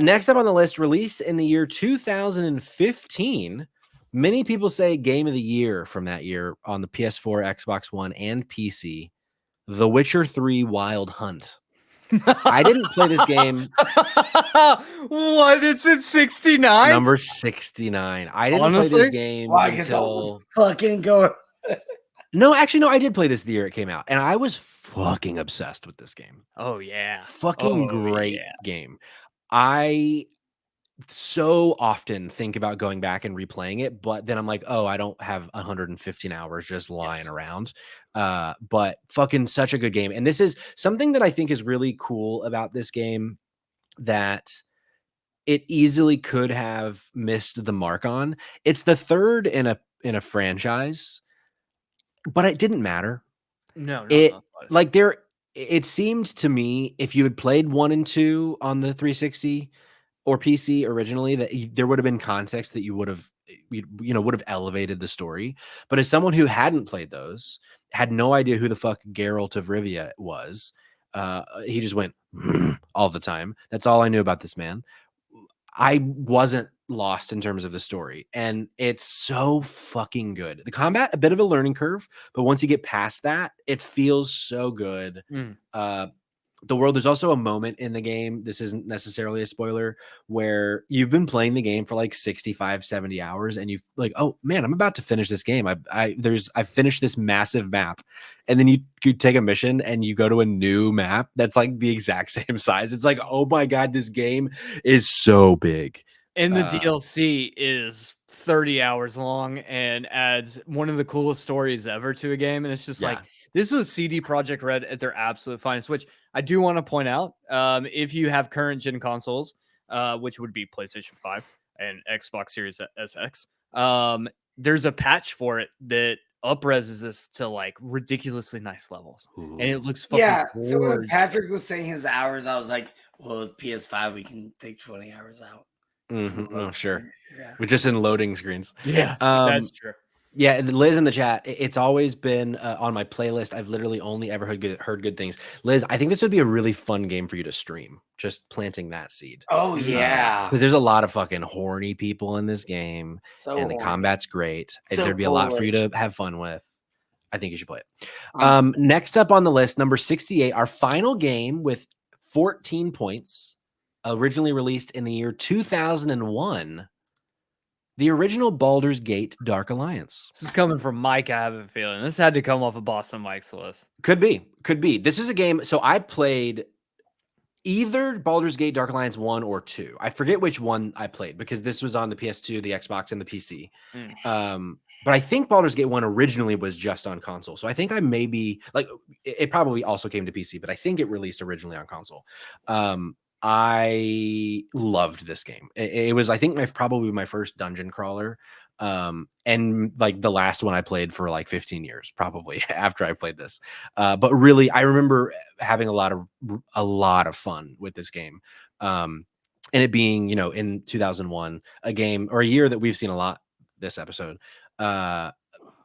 Next up on the list, release in the year 2015. Many people say game of the year from that year on the PS4, Xbox One, and PC. The Witcher 3 Wild Hunt. I didn't play this game. What? It's at 69? Number 69. I didn't play Honestly? this game Well, I guess until. I'll fucking go. No, actually, no. I did play this the year it came out, and I was fucking obsessed with this game. Oh, yeah. Fucking Oh, great yeah. game. I so often think about going back and replaying it, but then I'm like, oh, I don't have 115 hours just lying around. But fucking such a good game. And this is something that I think is really cool about this game, that it easily could have missed the mark on. It's the third in a franchise, but it didn't matter. No, not It the slightest. like it seemed to me if you had played 1 and 2 on the 360 or PC originally, that there would have been context that you would have would have elevated the story. But as someone who hadn't played those, had no idea who the fuck Geralt of Rivia was, he just went all the time. That's all I knew about this man. I wasn't lost in terms of the story, and it's so fucking good. The combat, a bit of a learning curve, but once you get past that, it feels so good. The world, there's also a moment in the game, this isn't necessarily a spoiler, where you've been playing the game for like 65, 70 hours and you've like, oh man, I'm about to finish this game. I've finished this massive map. And then you take a mission and you go to a new map that's like the exact same size. It's like, oh my God, this game is so big. And the DLC is 30 hours long and adds one of the coolest stories ever to a game. And it's just like, this was CD Projekt Red at their absolute finest, which I do want to point out. If you have current gen consoles, which would be PlayStation 5 and Xbox Series SX, there's a patch for it that upreses this to like ridiculously nice levels. And it looks fucking So when gorgeous. Patrick was saying his hours, I was like, well, with PS5, we can take 20 hours out. Oh, sure. Yeah. We're just in loading screens. Yeah, that's true. Yeah, Liz in the chat, it's always been on my playlist. I've literally only ever heard good things. Liz, I think this would be a really fun game for you to stream. Just planting that seed. Oh yeah, because there's a lot of fucking horny people in this game, and the combat's great. There'd be a lot for you to have fun with. I think you should play it. Next up on the list, number 68, our final game with 14 points, originally released in the year 2001. The original Baldur's Gate Dark Alliance. This is coming from Mike, I have a feeling. This had to come off of Boston Mike's list. Could be. This is a game. So I played either Baldur's Gate Dark Alliance 1 or 2. I forget which one I played because this was on the PS2, the Xbox, and the PC. But I think Baldur's Gate 1 originally was just on console. So I think I maybe, like, it probably also came to PC, but I think it released originally on console. I loved this game. It was, I think, probably my first dungeon crawler, and like the last one I played for like 15 years, probably after I played this. But really, I remember having a lot of fun with this game, and it being, in 2001, a game or a year that we've seen a lot this episode. At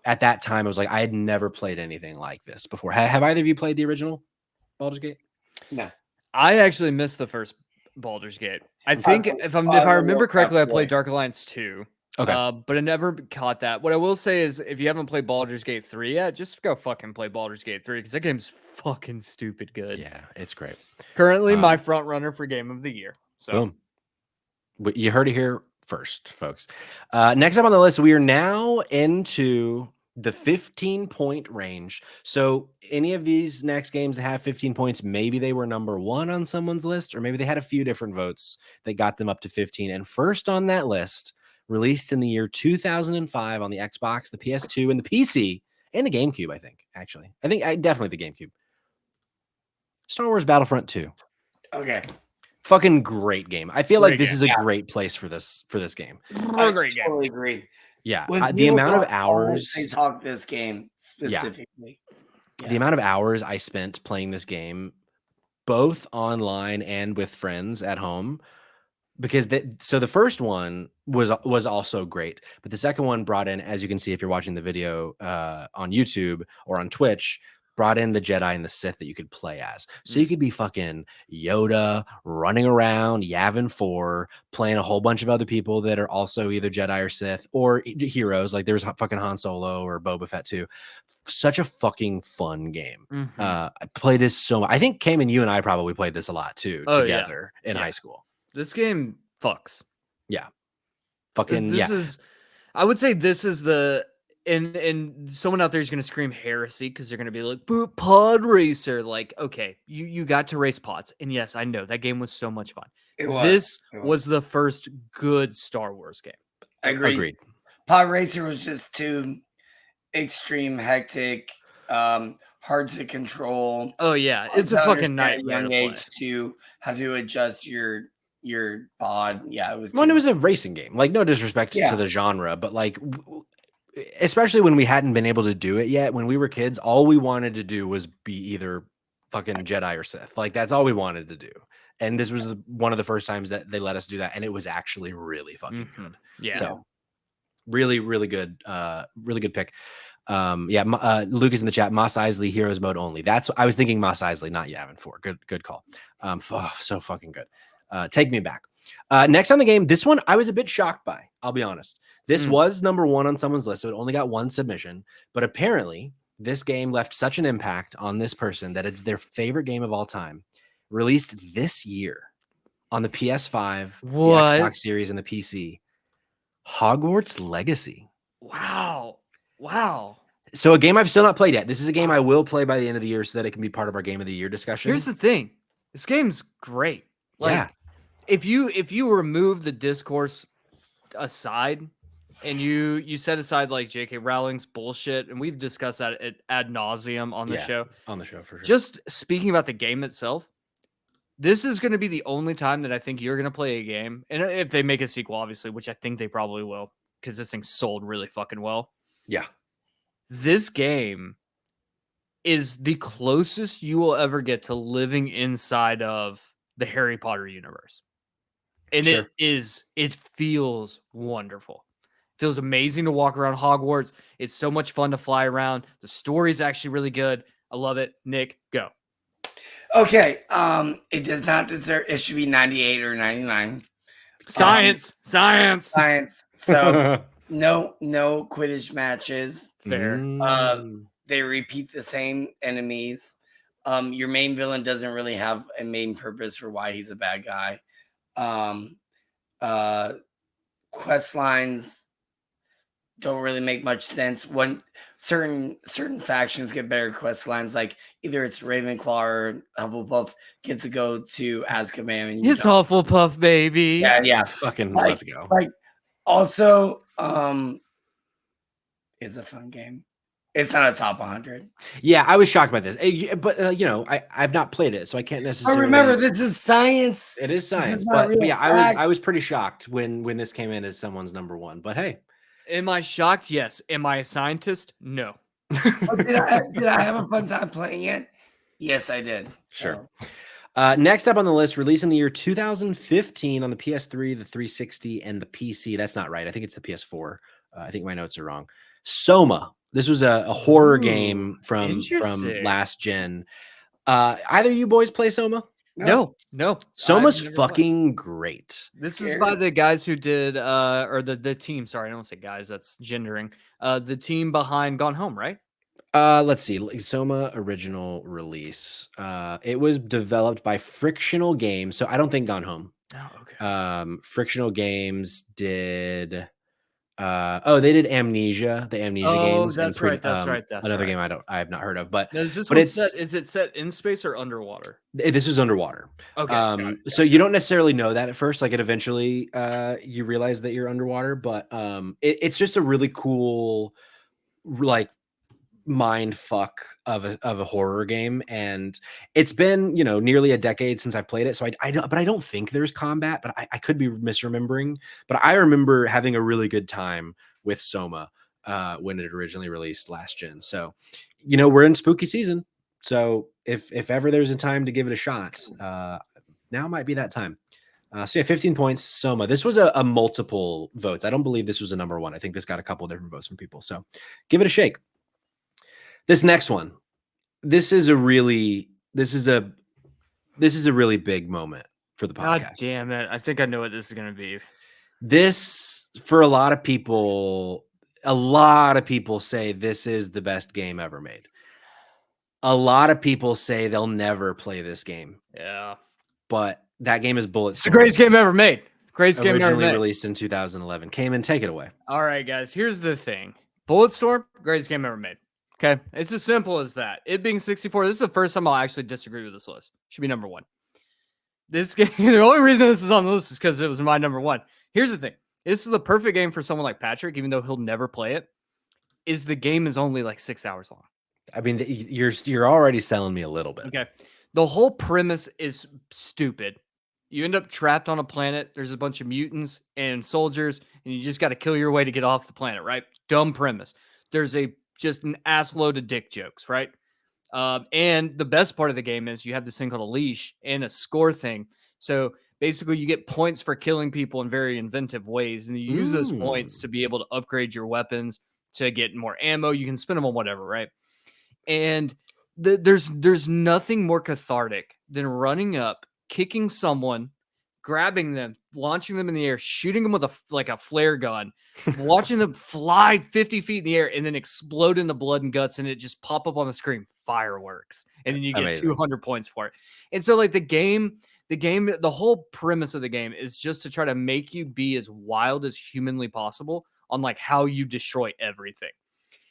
that time, I was like, I had never played anything like this before. Have either of you played the original Baldur's Gate? No. I actually missed the first Baldur's Gate. I think if I remember correctly, I played Dark Alliance 2. Okay. But I never caught that. What I will say is if you haven't played Baldur's Gate 3 yet, just go fucking play Baldur's Gate 3 because that game's fucking stupid good. Yeah, it's great. Currently my front runner for Game of the Year. So boom. You heard it here first, folks. Next up on the list, we are now into the 15-point range. So any of these next games that have 15 points, maybe they were number 1 on someone's list, or maybe they had a few different votes that got them up to 15. And first on that list, released in the year 2005 on the Xbox, the PS2, and the PC, and the GameCube, I think, actually. Definitely the GameCube. Star Wars Battlefront 2. Okay. Fucking great game. I feel like this is a great place for this game. I totally agree. Yeah, the amount of hours they talk this game specifically. Yeah. The amount of hours I spent playing this game, both online and with friends at home, because so the first one was also great, but the second one brought in, as you can see if you're watching the video on YouTube or on Twitch, brought in the Jedi and the Sith that you could play as. So you could be fucking Yoda running around Yavin 4, playing a whole bunch of other people that are also either Jedi or Sith or heroes. Like there's fucking Han Solo or Boba Fett too. Such a fucking fun game. I played this so much. I think Cayman, you and I probably played this a lot too together in high school. This game fucks. Yeah. Fucking this is, I would say this is the, and someone out there is going to scream heresy because they're going to be like, but pod racer. Like, okay, you got to race pods. And yes, I know that game was so much fun. This was the first good Star Wars game. Agreed. Pod racer was just too extreme, hectic, hard to control. Oh yeah, it's a fucking nightmare young age to how to adjust your your bod. Yeah, it was. Well, it was a racing game. Like, no disrespect Yeah. to the genre, but like, especially when we hadn't been able to do it yet. When we were kids, all we wanted to do was be either fucking Jedi or Sith. Like, that's all we wanted to do. And this was one of the first times that they let us do that, and it was actually really fucking good. Yeah. So, really, really good. Really good pick. Luke is in the chat. Mos Eisley Heroes mode only. That's I was thinking Mos Eisley, not Yavin 4. Good call. So fucking good. Take me back. Next on the game, this one I was a bit shocked by. I'll be honest. This was number 1 on someone's list, so it only got 1 submission. But apparently, this game left such an impact on this person that it's their favorite game of all time. Released this year on the PS5, the Xbox Series, and the PC. Hogwarts Legacy. Wow. So a game I've still not played yet. This is a game I will play by the end of the year so that it can be part of our game of the year discussion. Here's the thing. This game's great. Like, if you remove the discourse aside and you set aside like J.K. Rowling's bullshit, and we've discussed that ad nauseum on the show. On the show, for sure. Just speaking about the game itself, this is going to be the only time that I think you're going to play a game. And if they make a sequel, obviously, which I think they probably will, because this thing sold really fucking well. Yeah. This game is the closest you will ever get to living inside of the Harry Potter universe. And it feels wonderful. It feels amazing to walk around Hogwarts. It's so much fun to fly around. The story's actually really good. I love it. Nick, go. Okay. It does not deserve. It should be 98 or 99. Science. So no Quidditch matches. Fair. They repeat the same enemies. Your main villain doesn't really have a main purpose for why he's a bad guy. Quest lines don't really make much sense. When certain factions get better quest lines, like either it's Ravenclaw or Hufflepuff gets to go to Azkaban. And it's Hufflepuff, baby. Yeah. Fucking like, let's go. Like, also, it's a fun game. It's not a top 100. Yeah, I was shocked by this, but I've not played it, so I can't necessarily. Remember, this is science. It is science, but yeah, I was pretty shocked when this came in as someone's number 1. But hey, am I shocked? Yes. Am I a scientist? No. Did I have a fun time playing it? Yes, I did. Sure. Next up on the list, released in the year 2015 on the PS3, the 360, and the PC. That's not right. I think it's the PS4. I think my notes are wrong. Soma. This was a horror game from last gen. Either you boys play Soma? No. Soma's fucking great. This is by the guys who did or the team. Sorry, I don't say guys. That's gendering. The team behind Gone Home, right? Let's see. Soma original release. It was developed by Frictional Games, so I don't think Gone Home. Oh, okay. Frictional Games did. They did Amnesia, the Amnesia games. That's right. That's another game I have not heard of, but is it set in space or underwater? This is underwater. Okay. So you don't necessarily know that at first. Like, it eventually you realize that you're underwater, but it's just a really cool, like, mind fuck of a horror game, and it's been nearly a decade since I played it, so I don't think there's combat, but I could be misremembering. But I remember having a really good time with Soma when it originally released last gen. So we're in spooky season, so if ever there's a time to give it a shot, now might be that time. So yeah, 15 points, Soma. This was a multiple votes. I don't believe this was a number 1. I think this got a couple different votes from people, so give it a shake. This next one, this is a really big moment for the podcast. God damn it. I think I know what this is going to be. This, for a lot of people say this is the best game ever made. A lot of people say they'll never play this game. Yeah. But that game is Bulletstorm. It's the greatest game ever made. Greatest game ever made. Released in 2011. Cayman, take it away. All right, guys. Here's the thing. Bulletstorm, greatest game ever made. Okay, it's as simple as that. It being 64, this is the first time I'll actually disagree with this list. Should be number 1. This game, the only reason this is on the list is because it was my number 1. Here's the thing. This is the perfect game for someone like Patrick, even though he'll never play it, is the game is only like 6 hours long. I mean, you're already selling me a little bit. Okay. The whole premise is stupid. You end up trapped on a planet. There's a bunch of mutants and soldiers, and you just got to kill your way to get off the planet, right? Dumb premise. There's just an ass load of dick jokes, right? And the best part of the game is you have this thing called a leash and a score thing. So basically, you get points for killing people in very inventive ways, and you use those points to be able to upgrade your weapons, to get more ammo. You can spend them on whatever, right? And there's nothing more cathartic than running up, kicking someone, grabbing them, launching them in the air, shooting them with a flare gun, watching them fly 50 feet in the air and then explode into blood and guts, and it just pop up on the screen, fireworks, and then you get Amazing. 200 points for it. And so like the whole premise of the game is just to try to make you be as wild as humanly possible on like how you destroy everything.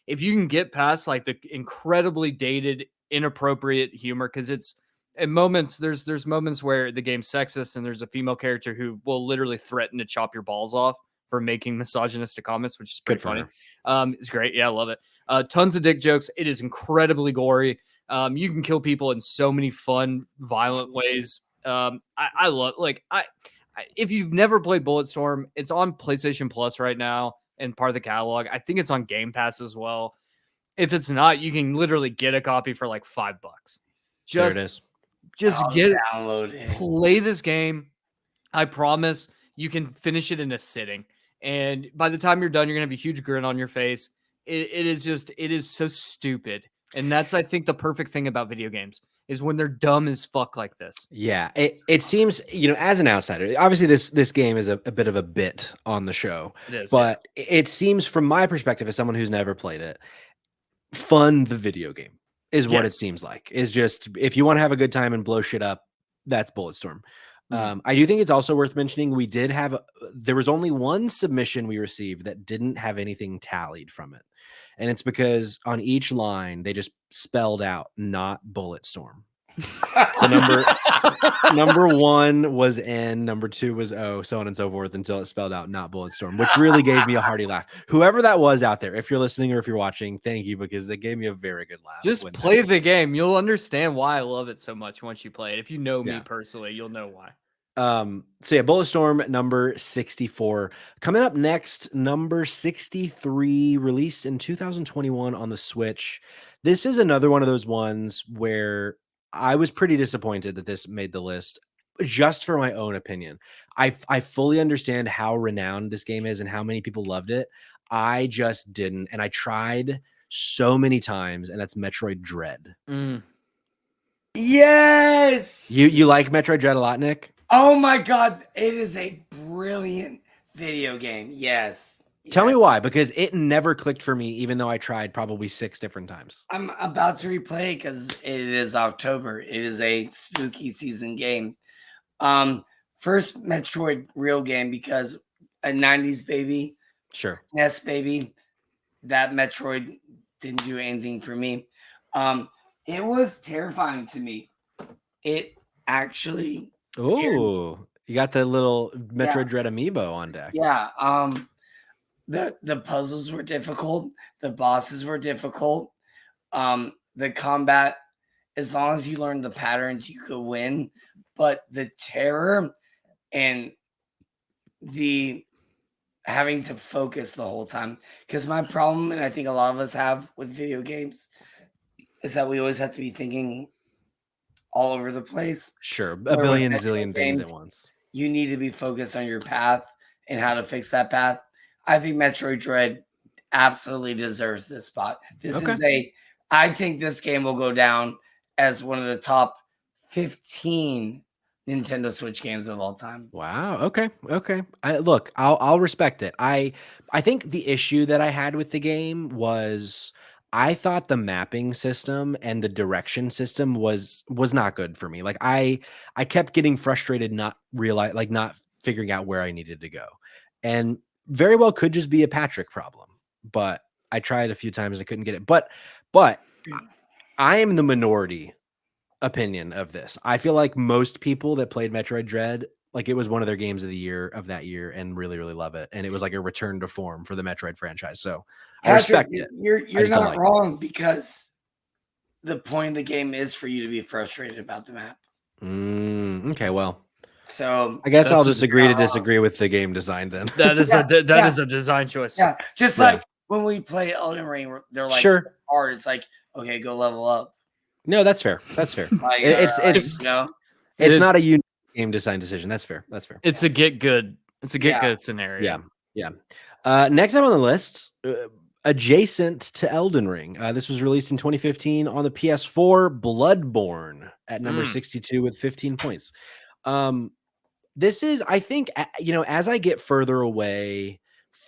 If you can get past like the incredibly dated, inappropriate humor, because it's at moments there's moments where the game's sexist and there's a female character who will literally threaten to chop your balls off for making misogynistic comments, which is pretty funny. It's great. Yeah, I love it. Tons of dick jokes. It is incredibly gory. You can kill people in so many fun, violent ways. I love if you've never played Bulletstorm, it's on PlayStation Plus right now and part of the catalog. I think it's on Game Pass as well. If it's not, you can literally get a copy for like $5. There it is. Just I'll download it. Play this game. I promise you can finish it in a sitting. And by the time you're done, you're gonna have a huge grin on your face. It is so stupid. And that's, I think, the perfect thing about video games is when they're dumb as fuck like this. Yeah, it seems, as an outsider, obviously this game is a bit of a bit on the show. It is, but it seems from my perspective as someone who's never played it, fun the video game is what it seems like. Is just if you want to have a good time and blow shit up, that's Bulletstorm. I do think it's also worth mentioning we did have there was only one submission we received that didn't have anything tallied from it. And it's because on each line they just spelled out not Bulletstorm. So number 1 was N, number 2 was O, so on and so forth until it spelled out not Bulletstorm, which really gave me a hearty laugh. Whoever that was out there, if you're listening or if you're watching, thank you, because they gave me a very good laugh. Just play the game. You'll understand why I love it so much once you play it. If you know me personally, you'll know why. So yeah, Bulletstorm number 64. Coming up next, number 63, released in 2021 on the Switch. This is another one of those ones where I was pretty disappointed that this made the list, just for my own opinion. I fully understand how renowned this game is and how many people loved it. I just didn't, and I tried so many times, and that's Metroid Dread. Yes! You like Metroid Dread a lot, Nick? Oh my god, it is a brilliant video game. Yes. Tell me why, because it never clicked for me, even though I tried probably 6 different times. I'm about to replay it because it is October. It is a spooky season game. First Metroid real game, because a 90s baby, sure, SNES baby, that Metroid didn't do anything for me. It was terrifying to me. It actually scared me. You got the little Metroid Dread amiibo on deck. Yeah. The puzzles were difficult. The bosses were difficult. The combat, as long as you learned the patterns, you could win. But the terror and the having to focus the whole time. Because my problem, and I think a lot of us have with video games, is that we always have to be thinking all over the place. Sure. A billion zillion things at once. You need to be focused on your path and how to fix that path. I think Metroid Dread absolutely deserves this spot. I think this game will go down as one of the top 15 Nintendo Switch games of all time. Wow. Okay. I'll respect it. I think the issue that I had with the game was I thought the mapping system and the direction system was not good for me. Like I kept getting frustrated, not figuring out where I needed to go. And very well could just be a Patrick problem, but I tried a few times. I couldn't get it. But I am the minority opinion of this. I feel like most people that played Metroid Dread, like it was one of their games of the year of that year, and really, really love it. And it was like a return to form for the Metroid franchise. So I respect it. You're not wrong, because the point of the game is for you to be frustrated about the map. Okay, well, So I guess I'll That's just agree to disagree with the game design then. that is Yeah, is a design choice. yeah. Just Yeah. like when we play Elden Ring, they're like Sure. hard. It's like, okay, go level up. No, that's fair. That's fair. Like, It's you know, it's not a unique game design decision. That's fair. That's fair. It's a get good. It's a get Yeah. good scenario. Yeah. Next up on the list, adjacent to Elden Ring. This was released in 2015 on the PS4, Bloodborne at number 62 with 15 points. This is, I think, as I get further away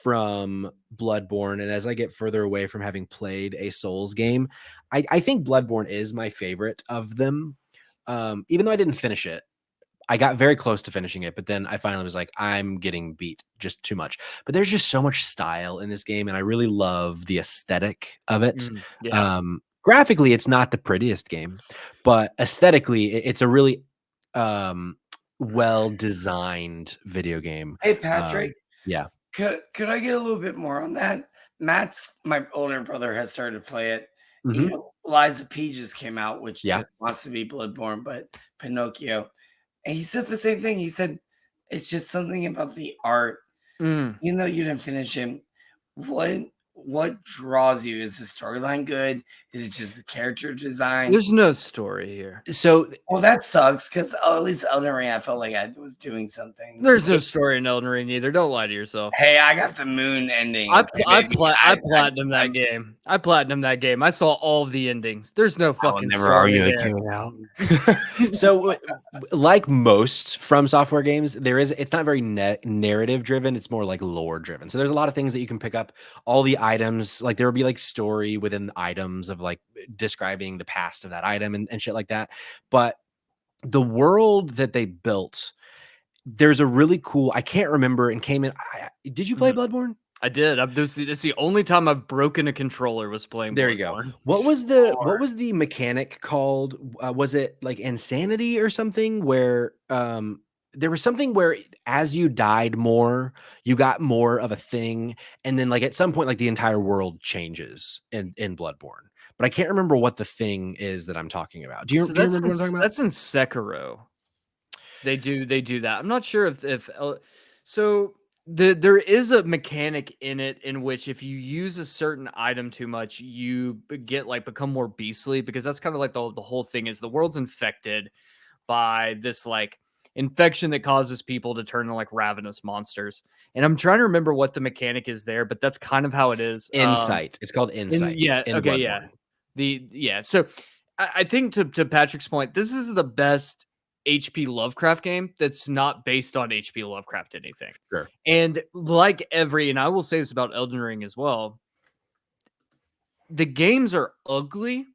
from Bloodborne and as I get further away from having played a Souls game, I think Bloodborne is my favorite of them. Even though I didn't finish it, I got very close to finishing it, but then I finally was like, I'm getting beat just too much. But there's just so much style in this game, and I really love the aesthetic of it. Graphically, it's not the prettiest game, but aesthetically, it's a really well-designed video game. Hey, Patrick. Yeah. Could I get a little bit more on that? My older brother, has started to play it. You know, Liza P just came out, which just wants to be Bloodborne, but Pinocchio. And he said the same thing. He said it's just something about the art. Even though you didn't finish him, what draws you? Is the storyline good? Is it just the character design? There's no story here. So, well, that sucks because at least Elden Ring, I felt like I was doing something. There's no story in Elden Ring either. Don't lie to yourself. Hey, I got the moon ending. I platinumed that game. I platinumed that game. I saw all of the endings. There's no fucking story there. So, like most From Software games, it's not very narrative driven. It's more like lore driven. So there's a lot of things that you can pick up. All the items, like there will be like story within the items of like describing the past of that item and shit like that. But the world that they built, there's a really cool, I can't remember, and came in. Did you play Bloodborne? I did. This is the only time I've broken a controller was playing. There Bloodborne. you go. What was the mechanic called? Was it like insanity or something where there was something where as you died more, you got more of a thing, and then like at some point, like the entire world changes in Bloodborne. But I can't remember what the thing is that I'm talking about. Do you remember what I'm talking about? That's in Sekiro. They do that. I'm not sure if so. There is a mechanic in it in which if you use a certain item too much, you become more beastly, because that's kind of like the whole thing is the world's infected by this like infection that causes people to turn into like ravenous monsters. And I'm trying to remember what the mechanic is there, but that's kind of how it is. Insight. It's called Insight. So I think to Patrick's point, this is the best HP Lovecraft game that's not based on HP Lovecraft anything. Sure. And like and I will say this about Elden Ring as well, the games are ugly,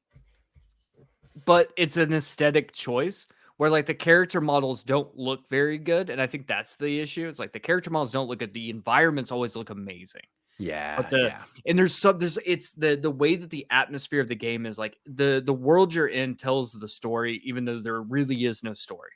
but it's an aesthetic choice where like the character models don't look very good. And I think that's the issue. It's like the character models don't look good. The environments always look amazing. Yeah. And it's the way that the atmosphere of the game is like the world you're in tells the story, even though there really is no story.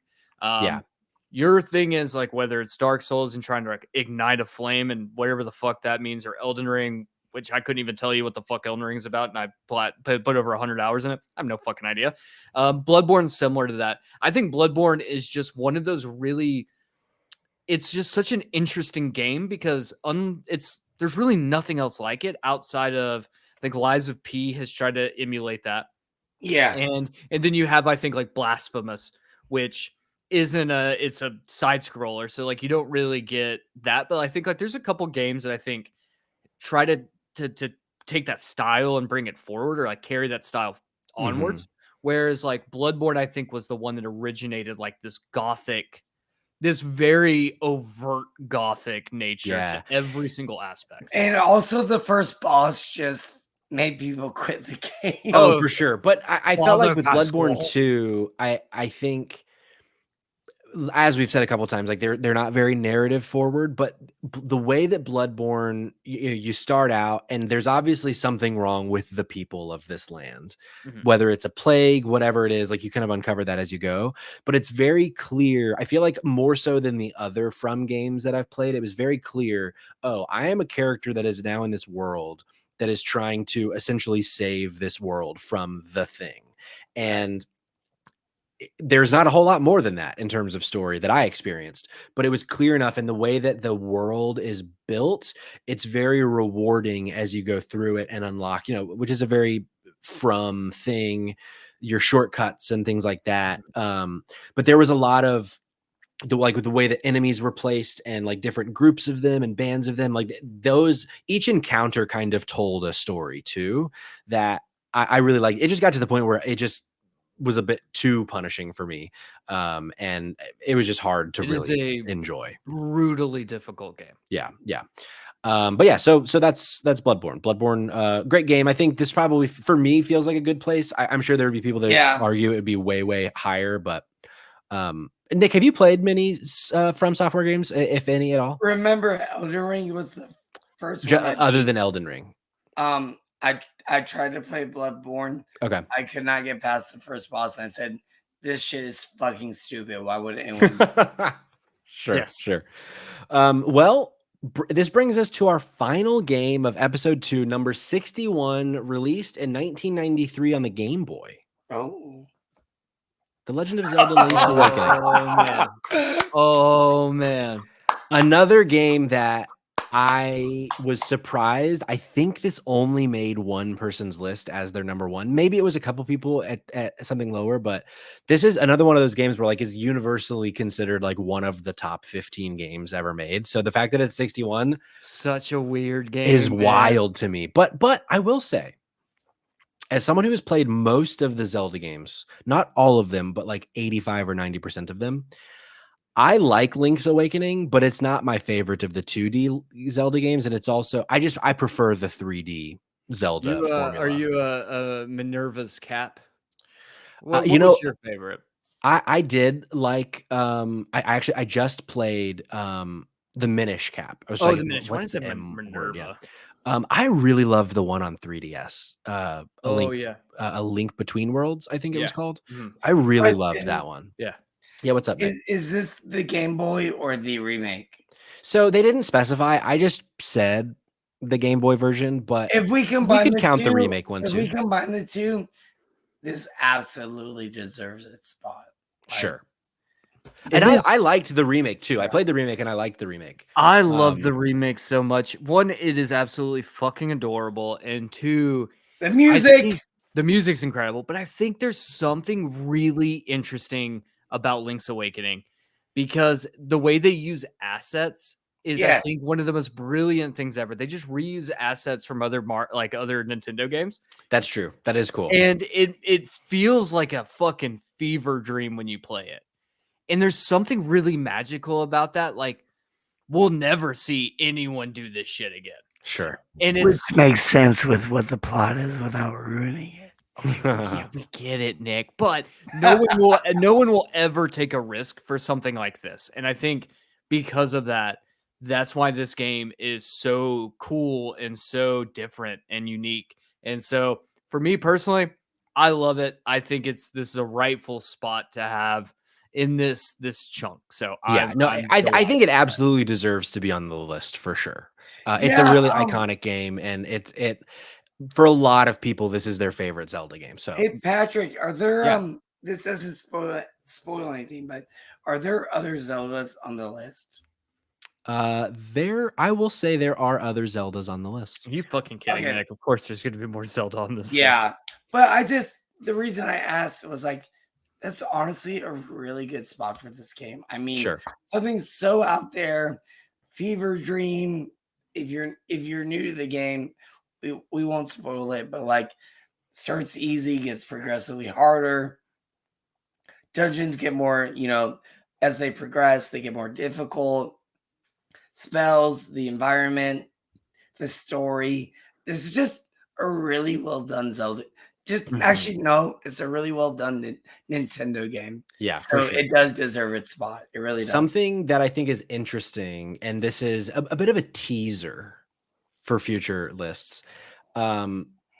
Your thing is like whether it's Dark Souls and trying to like ignite a flame and whatever the fuck that means, or Elden Ring, which I couldn't even tell you what the fuck Elden Ring is about, and I put over 100 hours in it. I have no fucking idea. Bloodborne's similar to that. I think Bloodborne is just one of those really. It's just such an interesting game because there's really nothing else like it outside of, I think Lies of P has tried to emulate that. Yeah. And then you have, I think, like Blasphemous, which it's a side scroller. So like you don't really get that. But I think like there's a couple games that I think try to take that style and bring it forward, or like carry that style onwards. Whereas like Bloodborne, I think, was the one that originated like this very overt gothic nature to every single aspect. And also the first boss just made people quit the game. Oh, for sure. But I felt like with Bloodborne 2, I think, as we've said a couple of times, like they're not very narrative forward, but the way that Bloodborne, you start out and there's obviously something wrong with the people of this land, whether it's a plague, whatever it is, like you kind of uncover that as you go, but it's very clear. I feel like more so than the other From games that I've played, it was very clear. Oh, I am a character that is now in this world that is trying to essentially save this world from the thing. And there's not a whole lot more than that in terms of story that I experienced, but it was clear enough in the way that the world is built. It's very rewarding as you go through it and unlock, which is a very From thing, your shortcuts and things like that. But there was a lot of the way that enemies were placed and like different groups of them and bands of them, like each encounter kind of told a story too that I really liked. It just got to the point where it just was a bit too punishing for me. And it was just hard to really enjoy. Brutally difficult game. Yeah. But yeah, so that's Bloodborne. Bloodborne, great game. I think this probably for me feels like a good place. I'm sure there would be people that argue it would be way higher, but Nick, have you played many From Software games, if any at all? Remember, Elden Ring was the first one. Other than Elden Ring. I tried to play Bloodborne. Okay. I could not get past the first boss, and I said, "This shit is fucking stupid. Why would anyone?" Sure. Well, this brings us to our final game of episode 2, number 61, released in 1993 on the Game Boy. Oh. The Legend of Zelda Link's Awakening. Oh man. Another game that I was surprised. I think this only made one person's list as their number one. Maybe it was a couple people at something lower, but this is another one of those games where like is universally considered like one of the top 15 games ever made. So the fact that it's 61, such a weird game, is wild to me. But I will say, as someone who has played most of the Zelda games, not all of them, but like 85 or 90% of them, I like Link's Awakening, but it's not my favorite of the 2D Zelda games. And it's also, I prefer the 3D Zelda formula. Are you a Minerva's Cap? What was your favorite? I did like, I just played the Minish Cap. I was the Minish. What's the Minerva? Yeah. I really loved the one on 3DS. A Link Between Worlds, I think it was called. Mm-hmm. I really loved that one. Yeah, what's up, man? Is this the Game Boy or the remake? So they didn't specify. I just said the Game Boy version, but if we combine, we could count the remake one too. If we combine the two, this absolutely deserves its spot. Sure. And I liked the remake too. I played the remake and I liked the remake. I love the remake so much. One, it is absolutely fucking adorable, and two, the music. The music's incredible. But I think there's something really interesting about Link's Awakening, because the way they use assets is, I think, one of the most brilliant things ever. They just reuse assets from other Nintendo games. That's true. That is cool. And it feels like a fucking fever dream when you play it. And there's something really magical about that. Like, we'll never see anyone do this shit again. Sure. And which makes sense with what the plot is without ruining it. We get it, Nick, but no one will ever take a risk for something like this. And I think because of that, that's why this game is so cool and so different and unique. And so for me personally, I love it. I think this is a rightful spot to have in this chunk. So I think it absolutely deserves to be on the list for sure. It's a really iconic game, and it for a lot of people, this is their favorite Zelda game. So, hey Patrick, are there this doesn't spoil anything, but are there other Zeldas on the list? I will say there are other Zeldas on the list. Are you fucking kidding, Nick? Of course, there's going to be more Zelda on this. Yeah, but the reason I asked was like, that's honestly a really good spot for this game. I mean, something so out there, fever dream. If you're new to the game, we won't spoil it, but like, starts easy, gets progressively harder. Dungeons get more, as they progress, they get more difficult. Spells, the environment, the story. This is just a really well done Zelda. Actually, no, it's a really well done Nintendo game. Yeah, so it does deserve its spot. It really does. Something that I think is interesting, and this is a bit of a teaser for future lists.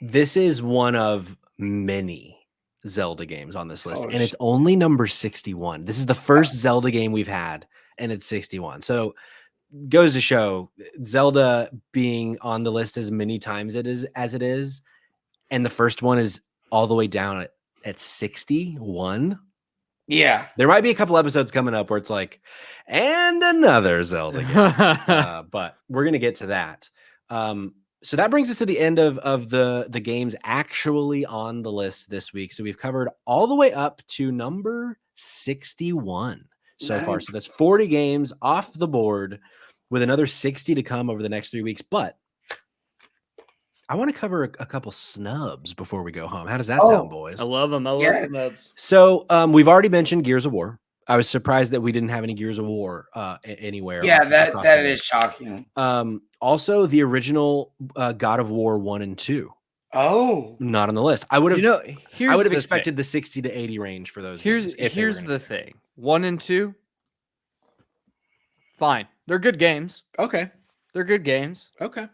This is one of many Zelda games on this list, and it's only number 61. This is the first Zelda game we've had, and it's 61. So goes to show Zelda being on the list as many times as it is, and the first one is all the way down at 61. Yeah. There might be a couple episodes coming up where it's like, and another Zelda game. But we're gonna get to that. So that brings us to the end of the games actually on the list this week. So we've covered all the way up to number 61 so far. Nice. So that's 40 games off the board with another 60 to come over the next 3 weeks. But I want to cover a couple snubs before we go home. How does that sound, boys? I love them. I love Yes. snubs. So we've already mentioned Gears of War. I was surprised that we didn't have any Gears of War anywhere. Yeah, across that the is list. shocking. Also, the original God of War 1 and 2, Oh. not on the list. I would have. Here's I would have the expected thing. the 60 to 80 range for those. Here's games if they were here's gonna the be there. thing. 1 and 2, fine. They're good games. Okay. They're good games. Okay.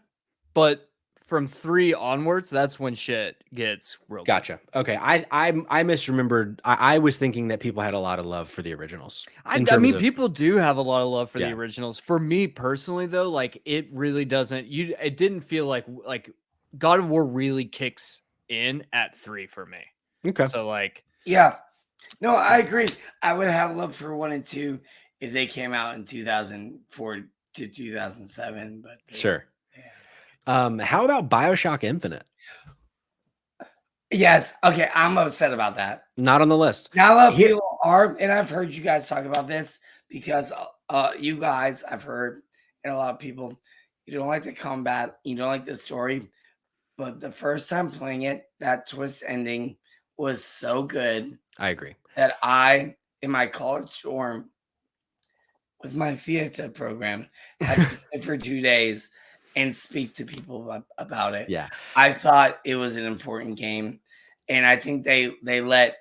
But from 3 onwards, that's when shit gets real. good. Gotcha. Okay. I misremembered. I was thinking that people had a lot of love for the originals. I in terms mean, of- people do have a lot of love for Yeah. the originals. For me personally, though, like it really doesn't. It didn't feel like God of War really kicks in at 3 for me. Okay. So like, Yeah. No, I agree. I would have loved for 1 and 2 if they came out in 2004 to 2007. But Sure. yeah. How about BioShock Infinite? Yes. Okay. I'm upset about that. Not on the list. Now a lot of Here- people are, and I've heard you guys talk about this because you guys, I've heard, and a lot of people, you don't like the combat, you don't like the story, but the first time playing it, that twist ending was so good I agree. that I, in my college dorm, with my theater program, had to sit for 2 days and speak to people about it. Yeah. I thought it was an important game, and I think they let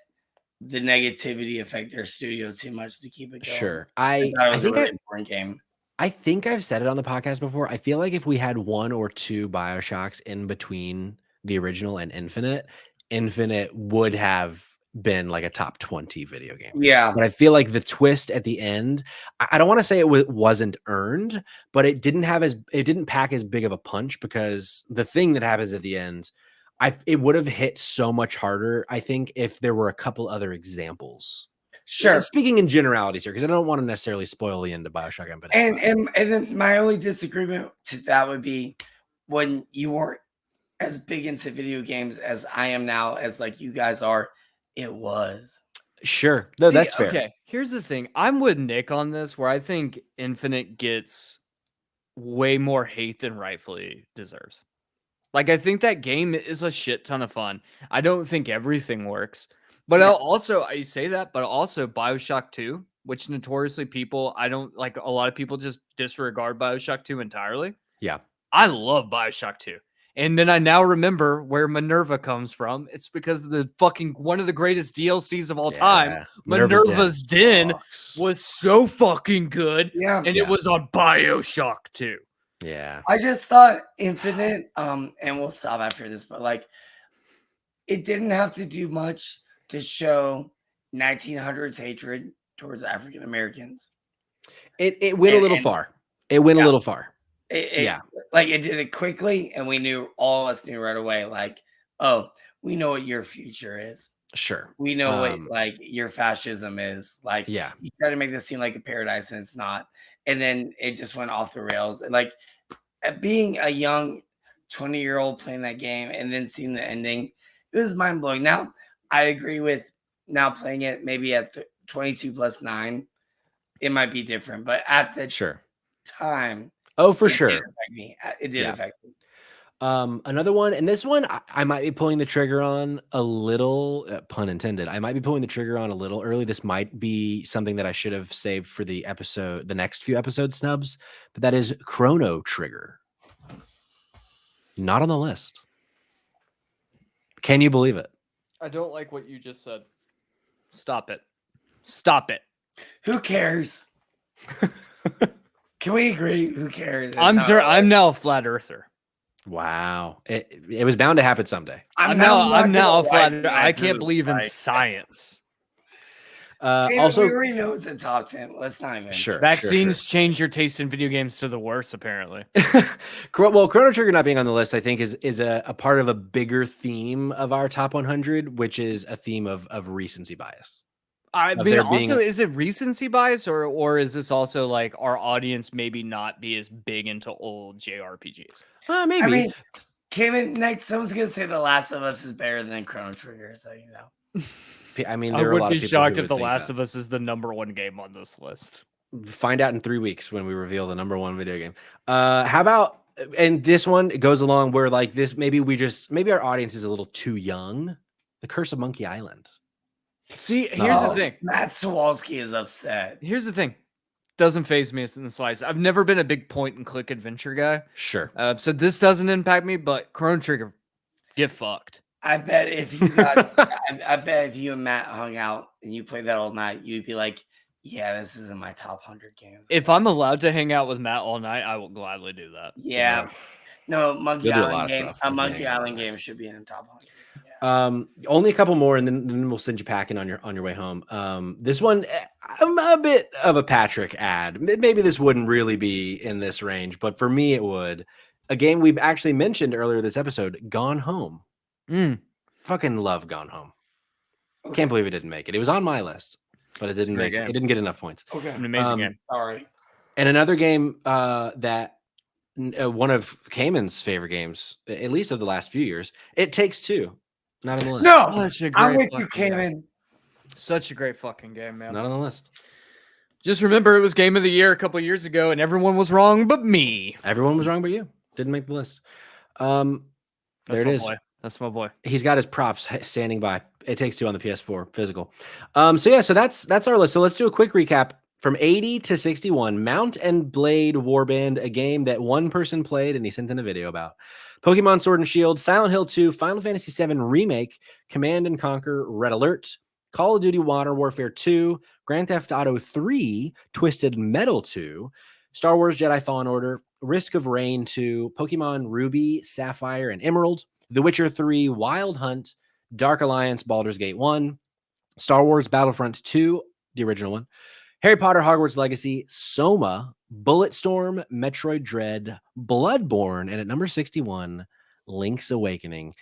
the negativity affect their studio too much to keep it going. Sure. I I thought it was a think really important game. I think I've said it on the podcast before. I feel like if we had 1 or 2 BioShocks in between the original and Infinite, Infinite would have been like a top 20 video game. Yeah, But I feel like the twist at the end, I don't want to say it wasn't earned, but it didn't pack as big of a punch because the thing that happens at the end, it would have hit so much harder, I think, if there were a couple other examples. sure. Speaking in generalities here, because I don't want to necessarily spoil the end of BioShock Infinite. And then my only disagreement to that would be when you weren't as big into video games as I am now, as like you guys are. It was. Sure. No, See, that's fair. Okay, here's the thing. I'm with Nick on this, where I think Infinite gets way more hate than rightfully deserves. Like, I think that game is a shit ton of fun. I don't think everything works, but Yeah. I say that, but also BioShock 2, which notoriously I don't like, a lot of people just disregard BioShock 2 entirely. Yeah. I love BioShock 2. And then I now remember where Minerva comes from. It's because of the fucking one of the greatest DLCs of all time. Yeah. Minerva's Den sucks. was so fucking good. Yeah. And Yeah. it was on BioShock 2. Yeah. I just thought Infinite, and we'll stop after this, but like it didn't have to do much to show 1900s hatred towards African Americans. It went a little And- far. It went a Yeah. little far. Yeah. Like it did it quickly, and all of us knew right away, like, oh, we know what your future is. Sure. We know what like your fascism is. Like, Yeah. you try to make this seem like a paradise and it's not. And then it just went off the rails. And like being a young 20-year-old playing that game and then seeing the ending, it was mind blowing. Now I agree with now playing it maybe at 22 plus 9, it might be different, but at the Sure. time, Oh, for it did sure. affect me. It did Yeah. affect me. Another one, and this one I might be pulling the trigger on a little, pun intended. I might be pulling the trigger on a little early. This might be something that I should have saved for the next few episodes, snubs. But that is Chrono Trigger. Not on the list. Can you believe it? I don't like what you just said. Stop it. Stop it. Who cares? Can we agree? Who cares? It's I'm not- now a flat earther. Wow. It was bound to happen someday. I'm not now a gonna flat lie, earther. I can't believe in science. Also, we already know it's a top 10. Let's not even. sure. Vaccines change your taste in video games to the worse, apparently. Well, Chrono Trigger not being on the list, I think, is a part of a bigger theme of our top 100, which is a theme of recency bias. I of mean, there also, being- is it recency bias or is this also like our audience maybe not be as big into old JRPGs? Maybe. I mean, came in next. Someone's gonna say The Last of Us is better than Chrono Trigger, so you know. I mean, I there are a would lot be of people shocked who if would The think Last that. of Us is the #1 game on this list. Find out in 3 weeks when we reveal the #1 video game. How about, and this one goes along where like this, maybe our audience is a little too young. The Curse of Monkey Island. See, here's the thing. Matt Sawalski is upset. Here's the thing. Doesn't phase me in the slightest. I've never been a big point and click adventure guy. Sure. So this doesn't impact me, but Chrono Trigger, get fucked. I bet if you got, I bet if you and Matt hung out and you played that all night, you'd be like, "Yeah, this is in my top 100 games." If I'm allowed to hang out with Matt all night, I will gladly do that. Yeah, no, Monkey You'll do a Island lot of game. stuff A if you Monkey hang out Island with game should be in the top 100. Yeah. Only a couple more, and then we'll send you packing on your way home. This one, I'm a bit of a Patrick ad. Maybe this wouldn't really be in this range, but for me, it would. A game we've actually mentioned earlier this episode, Gone Home. Fucking love Gone Home. Okay. Can't believe it didn't make it. It was on my list, but it didn't great make it. game. It didn't get enough points. Okay. An amazing game. Sorry. And another game that one of Cayman's favorite games, at least of the last few years, It Takes Two. Not on the list. No, Such a I'm great with you, fucking game. Cayman. Such a great fucking game, man. Not on the list. Just remember, it was Game of the Year a couple years ago, and everyone was wrong but me. Everyone was wrong but you. Didn't make the list. There it is. Boy. That's my boy. He's got his props standing by. It Takes Two on the PS4 physical. So that's our list. So let's do a quick recap. From 80 to 61, Mount and Blade Warband, a game that one person played and he sent in a video about. Pokemon Sword and Shield, Silent Hill 2, Final Fantasy VII Remake, Command and Conquer, Red Alert, Call of Duty Modern Warfare 2, Grand Theft Auto 3, Twisted Metal 2, Star Wars Jedi Fallen Order, Risk of Rain 2, Pokemon Ruby, Sapphire, and Emerald, The Witcher 3, Wild Hunt, Dark Alliance, Baldur's Gate 1, Star Wars Battlefront 2, the original one, Harry Potter Hogwarts Legacy, Soma, Bulletstorm, Metroid Dread, Bloodborne, and at number 61, Link's Awakening.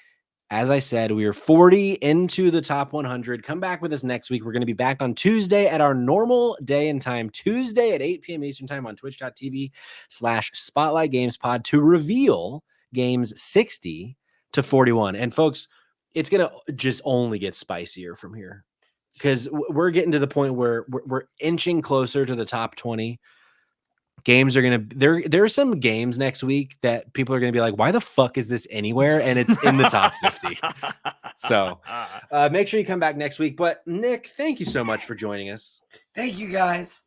As I said, we are 40 into the top 100. Come back with us next week. We're going to be back on Tuesday at our normal day and time, Tuesday at 8 p.m. Eastern time on twitch.tv/Spotlight Games Pod to reveal games 60 to 41. And folks, it's going to just only get spicier from here, because we're getting to the point where we're inching closer to the top 20. Games are going to, there are some games next week that people are going to be like, why the fuck is this anywhere? And it's in the top 50. So make sure you come back next week. But Nick, thank you so much for joining us. Thank you, guys.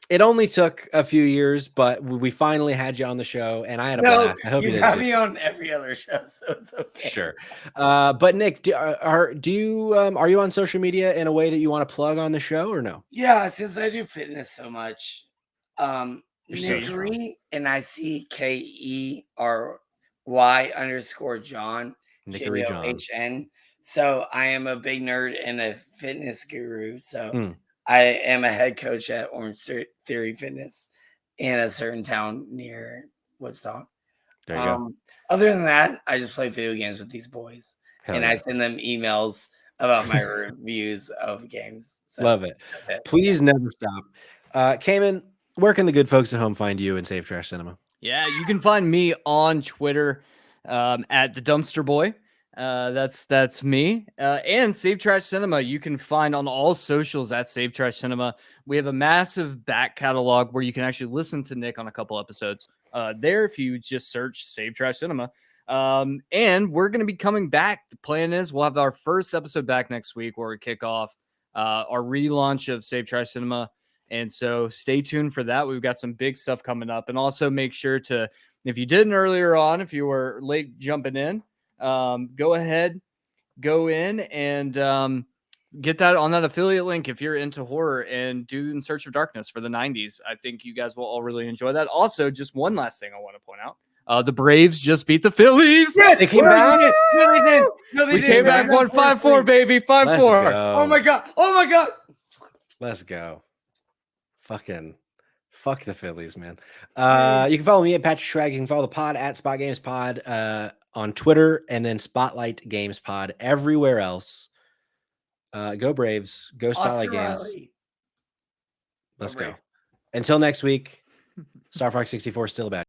It only took a few years, but we finally had you on the show, and I had a blast. I hope you you did got too. me on every other show, so it's okay. Sure. But Nick, are you on social media in a way that you want to plug on the show or no? Yeah, since I do fitness so much, You're so Nickery, NICKERY_John, Nickery John. JOHN. So I am a big nerd and a fitness guru. So Hmm. I am a head coach at Orange Theory Fitness in a certain town near Woodstock. There you go. Other than that, I just play video games with these boys, Hell and yeah. I send them emails about my reviews of games. So Love it. that's it. Please never stop. Cayman, where can the good folks at home find you in Safe Trash Cinema? Yeah, you can find me on Twitter at the Dumpster Boy. That's me. And Save Trash Cinema, you can find on all socials at Save Trash Cinema. We have a massive back catalog where you can actually listen to Nick on a couple episodes. There, if you just search Save Trash Cinema. And we're going to be coming back. The plan is we'll have our first episode back next week where we kick off our relaunch of Save Trash Cinema. And so stay tuned for that. We've got some big stuff coming up. And also make sure to, if you didn't earlier on, if you were late jumping in, go ahead, go in and get that on that affiliate link if you're into horror, and do In Search of Darkness for the 90s. I think you guys will all really enjoy that. Also, just one last thing I want to point out. The Braves just beat the Phillies. Yes, They came back. No, they did. No, they We did. came back, won 5-4, baby. 5-4. Let's go. Oh my god. Oh my god. Let's go. Fuck the Phillies, man. You can follow me at Patrick Schwag. You can follow the pod at Spot Games Pod on Twitter, and then Spotlight Games Pod everywhere else. Go Braves. Go Spotlight Austin Games. Riley. Let's go. Braves. Until next week, Star Fox 64 still about.